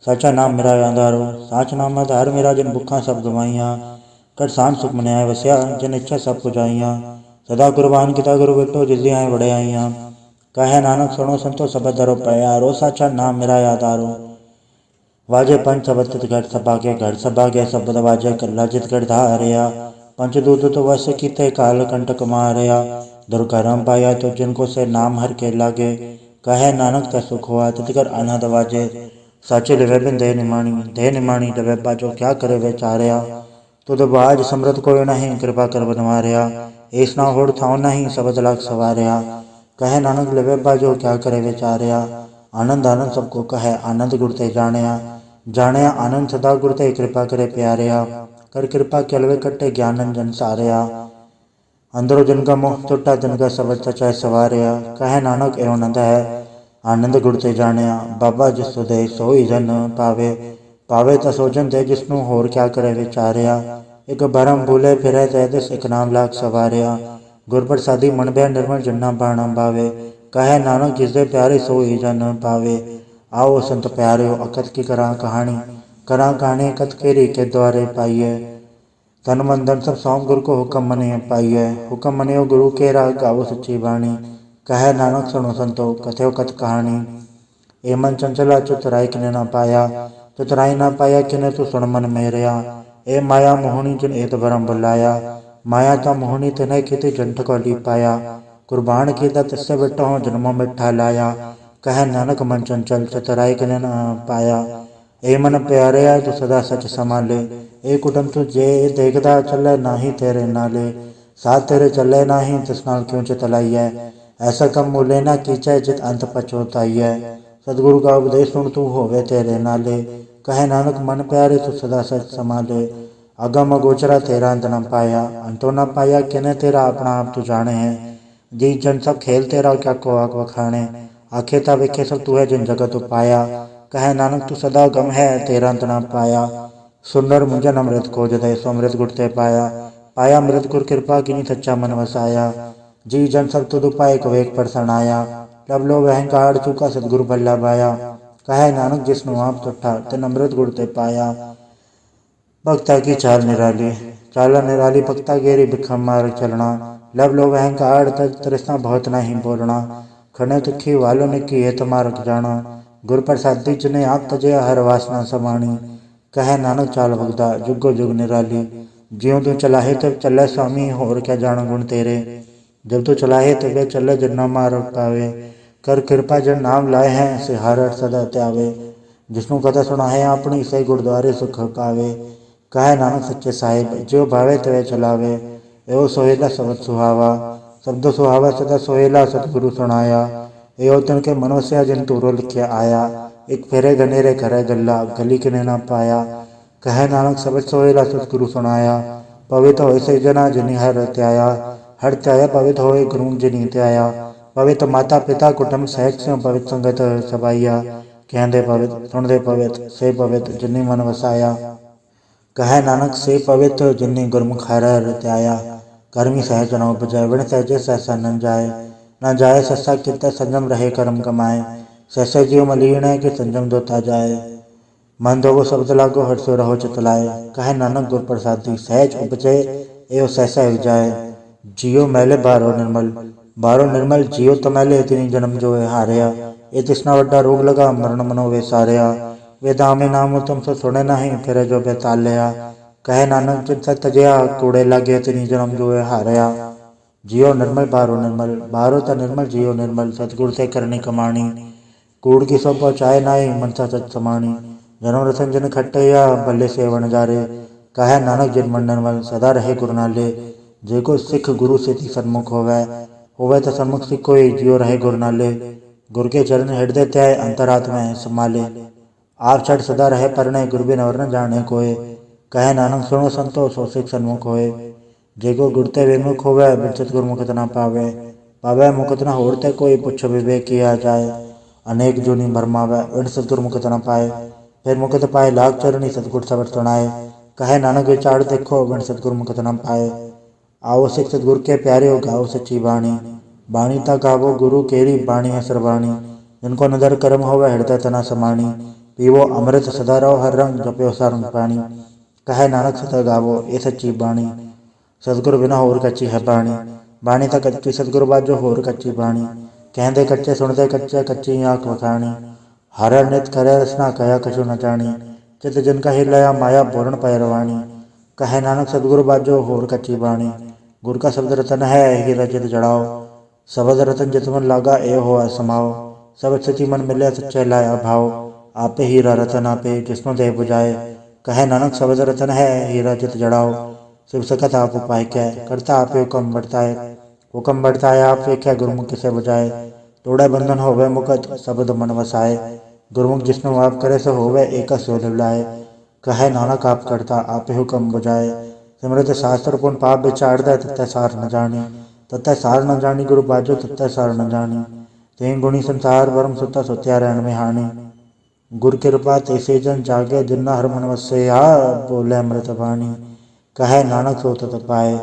साचा नाम मेरा आधारो। साच नाम आधार मेरा जिन भुखा सब गवाइया, कर सांझ सुख मन्याय वसिया जिन इच्छा सब पुजाइया। सदा कुर्बान किता गुरु बेटो जिस दी आए बड़े आइया, कहे नानक सुनो संतो सब दरो प्यारो। साचा नाम मेरा आधारो, वाजे पंच सबद तित घर सभा के घर सभा के शब्द वाजे कल्ला जित घर धारिया। पंचदूत तो वश कीते काल कंटक मारया, दुर्कर्म पाया तो जिनको से नाम हर के लागे। कहे नानक ते सुख हुआ तित कर आनंद वाजे, साचे लिवे बिन दे निमाणी लवे बाजो क्या करे वे चारया। तुद बाज समृत कोई नहीं कृपा कर बनवारया, ऐस ना होड़ थाओ नहीं सबद लाख सवारया। कहे नानक लवे बाजो क्या करे वे चारया, आनंद आनंद सबको कहे आनंद गुरते जाणया। जाणया आनंद सदा गुरते कृपा करे प्यारया, कर कृपा केलवे कट्टे ज्ञानन जन सारया। अंदरो जिनका मोह टुटा तिनका सबद सचाय सवारया, कहे नानक एवं आनंद है आनंद गुरते जाणया। बाबा जिसो दे सोई जन पावे, पावे ता सो जन दे जिसनु होर क्या करे विचारया। एक भरम भूले फिरे तै दिस एक नाम लाख सवारया, गुर प्रसादी मन भय निर्मल जन्ना बाणा बावे। कहे नानक जिसदे प्यारे सोई जन पावे, आओ संत प्यारे अकथ की करा कहानी कथ केरी के द्वारे पाइए। तन मन धन सब सौंप गुरु को हुक्म मने पाइए, हुक्म मने गुरु के राग गावो सच्ची बाणी। कहे नानक सुनो संतो कथो कथ कहानी, ए मन चंचला चतुराई किने ना पाया, चतुराई ना पाया किने तू सुन मन मेरया। ए माया मोहनी जिन एत भरम बुलाया, माया ता मोहनी तिन्हें खेती जंठ को ली पाया। कुर्बान कीता तिससे बिटो हूँ जन्मों मिठा लाया, कहे नानक मन चंचल चतुराई किने ना पाया। ए मन प्यारे तू सदा सच संभाले, ए कुटुम तू जे देखदा चले नाही तेरे नाले। साथ तेरे चले नाही तिस नाल क्यों चितलाई है, ऐसा कम मूले ना कीचै जित अंत पछोताई है। सतगुरु का उपदेश सुन तू होवे तेरे नाले, कहे नानक मन प्यारे तू सदा सच संभाले। अगम अगोचरा तेरा अंत न पाया, अंतो न पाया किने तेरा अपना आप तू जाने है। जी जन सब खेल तेरा क्या को आग वखाणे, आखे ता विखे सब तू है जिन जगत पाया। कहे नानक तू सदा गम है तेरा अंत न पाया, सुंदर मुंजन अमृत खोज दे सो अमृत गुरते पाया। पाया अमृत गुर कृपा किनी सच्चा मन वसाया, जी जन सब तुद पाए कवेक पर सनाया। लब लो अहंकार चूका सतगुरु बल्ला बाया, कहे नानक जिसनु आप तुठा तिन अमृत गुरते पाया। भक्ता की चाल निराली चाला निराली, भक्ता गेरी भिखम मार्ग चलना। लब लो अहंकार तृष्णा बहुत नहीं बोलना, खने तुखी वालो ने किए तुम्हारक जाना। गुर प्रसादी जिने आप तजे हर वासना समाणी, कहे नानक चाल भगता जुगो जुग निराली। ज्यों तू चलाहे तब चले स्वामी होर क्या जान गुण तेरे, जब तू चलाहे तबे चले जन्ना मार पावे। कर कृपा जन नाम लाए हैं से हर अर्थ सदा त्यावे, जिसनु कथा सुना है अपनी से गुरुद्वारे सुख पावे। कहे नानक सच्चे साहिब जो भावे तवे चलावे, एवं सोहेला शब्द सुहावा। शब्द सुहावा सदा सोहेला सतगुरु सुनाया, एवं तिनके मनुष्य जिन तूरो लिखिया आया। एक फेरे गनेरे करे गल्ला गली किने ना पाया, कहे नानक शब्द सोहेला सतगुरु सुनाया। पवित्र होय से जना जिनि हर त्याया, हर त्याया पवित्र होय गुरु जिनि त्याया। पवित्र माता पिता कुटुंब सहज से पवित्र संगत सबाइया, कहते पवित्र सुन दे पवित्र से पवित्र जिनि मन वसाया। कहे नानक से पवित्र जिनि गुरमुख हर त्याया, कर्मी सहज न उपजाए विण सहजे सहसा न जाए। न जाए सस्सा कित संजम रहे कर्म कमाए, सहसे जीव मलिन है कि संजम दोता जाए। मन दो शब्द लागो हर्षो रहो चितलाए, कहे नानक गुर प्रसादी सहज उपजे एवं सहसा हो जाए। जियो मैले बारो निर्मल जियो तमैले तिनी जन्म जो है हारया। ये तिसना वड्डा रोग लगा मरण मनो वे सारया, वे दामे नाम तुम सो सुने नहीं फिर जो बेतालया। कहे नानक जिन सत तजया कूड़े लागे तिनी जन्म जो है हारया। जियो निर्मल बारो ता निर्मल जियो निर्मल, सतगुरु से करनी कमाणी। कूड़ की सब पहुँचाए नाई मनसा सच समाणी, जन्म रतन जिन खट्टया भले से वन जारे। कहे नानक जिन मन निर्मल सदा रहे गुरु नाले, जेको सिख गुरु से थी सन्मुख होवे तो सन्मुख सिख कोई जियो रहे गुरु नाले। गुरु के चरण हृदय त्याय अंतरात्मा संभाले, आप छठ सदा रहे परने गुरु बिन और न जाने कोय। कहे नानक सुनो संतो सो सिख सन्मुख होए, जेको गुरते विमुख होवे बिन सतगुरु मुकत न पावे मुकत न होरते कोई पुछ विवेक किया जाए। अनेक जूनी भरमावे बिन सतगुरु मुकत न पाए, फिर मुकत पाए लाख चरणी सतगुरु शब्द सुनाए। कहे नानक विचार देखो बिन सतगुर मुकत न पाए। आओ सिख सतगुर के प्यारे हो गाओ सच्ची बाणी। बाणी ता गावो गुरु केरी बाणी है सरबाणी। जिनको नदर कर्म होवे हृदय तना समाणी। पीवो अमृत सदा रहो हर रंग जपयो सारंग पाणी। कहे नानक सदा गावो ये सच्ची बाणी। सतगुर बिना होर कच्ची है बाणी। बाणी ता कच्ची सतगुर बाजो होर कच्ची बाणी। कहते कच्चे सुनते कच्चे कच्ची आँख वखाणी। हर नित करे रसना कया कछु न जानी। चित जिन का हिलया माया बोरण पैरवाणी। कहे नानक सतगुर बाजो होर कच्ची बाणी। गुर का शब्द रतन है हीरा जित जड़ाओ। शब्द रतन जित मन लागा ए हो समाओ। सब सची मन मिले सच्चे लाया भाव। आपे हीरा रतन आपे जिसनो दे बुझाए। कहे नानक शब्द रतन है हीरा जित जड़ाओ। शिव सकत आप उपाय कै करता आपे हुक्म बढ़ताए। हुक्म बढ़ताए आप वेख्या गुरमुख किसे बुझाए। तोड़े बंधन होवे मुकत शब्द मन वसाए। गुरमुख जिसनो आप करे सो होवे एक सो लाए। कहे नानक आप करता आपे हुक्म बुझाए। सिमरत शास्त्र पुन पाप विचार दे तत्ते सार न जानी। तत्ते सार न जानी गुरु बाजो तत्ते सार न जानी। तें गुणी संसार परम सुता सुत्या रहन में हानि। गुर कृपा तैसे जन जागे जिन्ना हर मन वसे आ बोले अमृत वाणी। कहे नानक सो तत पाए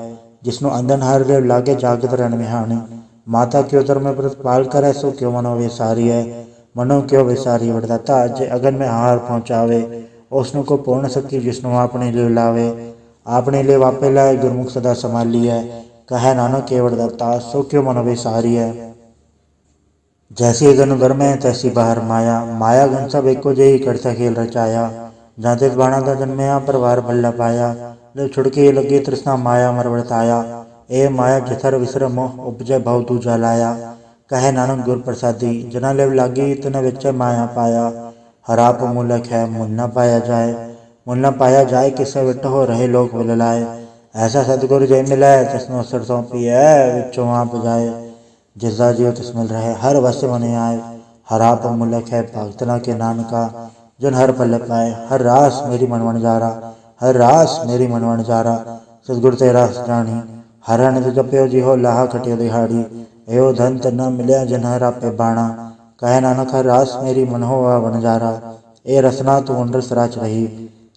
जिसनो अंधन हर ले लागे जागत रहन में हानि। माता क्यों धर्म में प्रतिपाल करे सो क्यों मनो विसारी है। मनो क्यों विसारी वरदाता जे अगन में हार पहुँचावे। उसनु को पूर्ण शक्ति जिसनु आपने ले लावे। आपने ले वापे लाए गुरमुख सदा संभाली है। कहे नानक केवड़ दत्ता सो क्यों मनो विसारी है। जैसी गन घर में तैसी बाहर माया। माया गन सब एको जही करता खेल रचाया। जाते बाणा दा जन्मया परवार भल्ला पाया। जब छुड़के लगे तृष्णा माया मर वर्ताया। ए माया जिथर विसर मोह उपजय भव तू जलाया। कहे नानक गुर प्रसादी जना लेव लागी तन विच माया पाया। हराप मूलक है मुल न पाया जाए। मुल न पाया जाए किसे विट हो रहे लोग विल लाए। ऐसा सतगुर जय मिलाए तिसनो असर सौंपी है विचों आप जाए। जिसदा जीव तिस मिल रहे हर वस मन आए। हराप मूलक है भगतना के नानका जन हर पल पाए। हर रास मेरी मनवन जारा हर रास मेरी मनवन जारा। सतगुर ते रास जानी हर नित जप्यो जी हो लाहा खटियो दिहाड़ी। एहो धन न मिलया जन हर आपे बाणा। कहे नानक हर रास मेरी मन हो वन जारा। ए रसना तू रस राच रही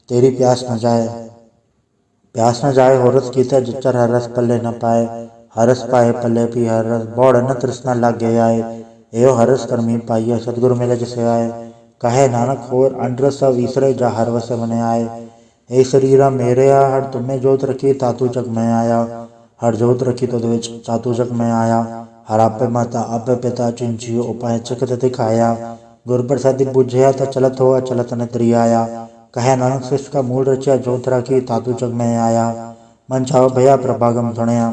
तेरी प्यास न जाए। प्यास न जाए हो रस कीते जिचर हर रस पल्ले न पाए। हरस पाए पल्ले भी हर रस बौड़ न तृष्णा लागे आए। एहो हरस कर्मी पाइय सतगुर मिले जिसे आए। कहे नानक होर अंडरस विसरे जा हर वस मने आए। ए शरीरा मेरे आ हर तुम्हें जोत रखी तातू जग में आया। हर जोत रखी तो द्विज तातू जग में आया। हर आपे माता आपे पिता चिंचियो उपाय चकत दिखाया। गुर प्रसादी बुझया तो चलत हो चलत न त्रियाया। कहे नानक शिष्ट का मूल रचा जोत राखी तातू जग में आया। मन चाहो भया प्रभागम सुनया।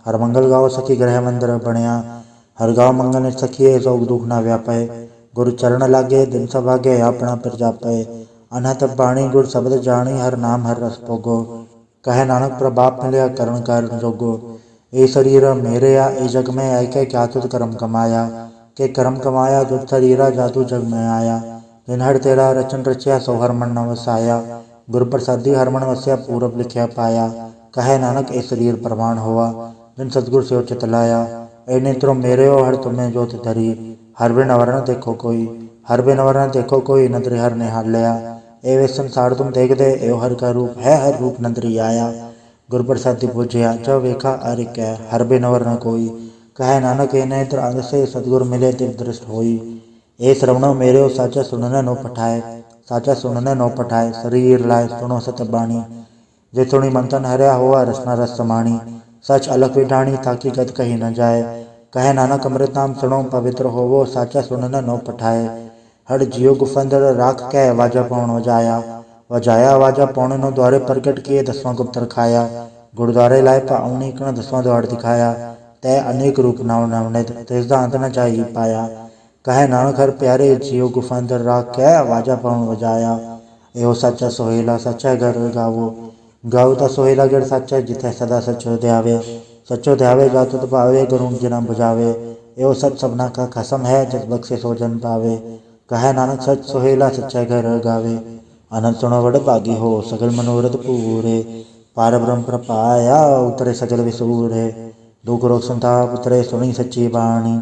हर मंगल गाओ सखी ग्रह मंदिर बनया। हर गाँव मंगल सखिए सौ दुख न व्यापय। गुरु चरण लागे दिन सभागे अपना प्रजापय। अनहत बाणी गुर शब्द जानी हर नाम हर रस भोगो। कहे नानक प्रभाप मिलया करण कारण जोगो। ए शरीर मेरे आ ए जग में आय के क्या तुद कर्म कमाया। के कर्म कमाया दुख शरीरा जातु जग में आया। जिन हर तेरा रचन रचया सो हर मन न वसाया। गुर प्रसादी हर मन वस्या पूरब लिखया पाया। कहे नानक ए शरीर प्रमाण हुआ जिन सतगुर से चित लाया। ए नेत्रों मेरे हो हर तुम्हें जोत धरी। हर बिन अवर न देखो कोई हर बिन अवर न देखो कोई नदरी हर निहाल लिया। ए वे संसार तुम देख दे एव हर का रूप है हर रूप नदरी आया। गुर प्रसादी पूज्या जब वेखा अरिक हर बिन अवर न कोई। कहे नानक ए नेत्र अंग से सतगुर मिले तिव दृष्ट होई। ए श्रवणो मेरे हो साचा सुनने नो पठाए। साचा सुनने नो पठाए शरीर लाए सुनो सत बाणी। जे सुनी मंथन हरया हुआ रसना रस समाणी। सच अलग विठाणी ताकि गत कही न जाए। कहे नानक अमृत नाम सुनो पवित्र होवो साचा सुनने नो पठाए। हर जियो गुफंदर राख कै वाजा पौन वजाया। वजाया वाजा पौन नो द्वारे प्रकट किए दसवां गुप्तर खाया। गुरुद्वारे लाए पाउनी कण दसवां द्वार दिखाया। तय अनेक रूप नाव नवनित तिसदा अंत न जाई पाया। कहे नानक हर प्यारे जियो गुफंदर राख कै वाजा पौन वजाया। एहो सच्चा सोहेला सच्चा घर गावो। गाओ ता सोहेला गढ़ सच्चा जिथे सदा सचो ध्यावे। सचो ध्यावे गा तुत पावे गुरु जिना बुझावे। एहो सच सबना का खसम है जस बख्शे सो जन पावे। कहे नानक सच सोहेला सच्चा घर गावे। अनंत सुनो वड भागी हो सगल मनोरथ पूरे। पार ब्रह्म प्रपाया उतरे सगल विसूरे। दुख रोग संताप उतरे सुनी सच्ची बाणी।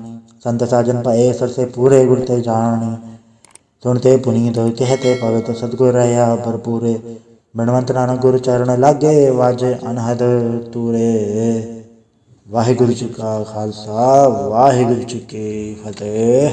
संत साजन पाए सर से पूरे गुर ते जानी। सुनते पुनीत कहते पवित्र सतगुर रहा भरपूरे। ਬਿਨਵੰਤ ਨਾਨਕ ਗੁਰ ਚਰਨ ਲਾਗੇ ਵਾਜੇ ਅਨਹਦ ਤੂਰੇ। ਵਾਹਿਗੁਰੂ ਜੀ ਕਾ ਖਾਲਸਾ ਵਾਹਿਗੁਰੂ ਜੀ ਕੀ ਫਤਿਹ।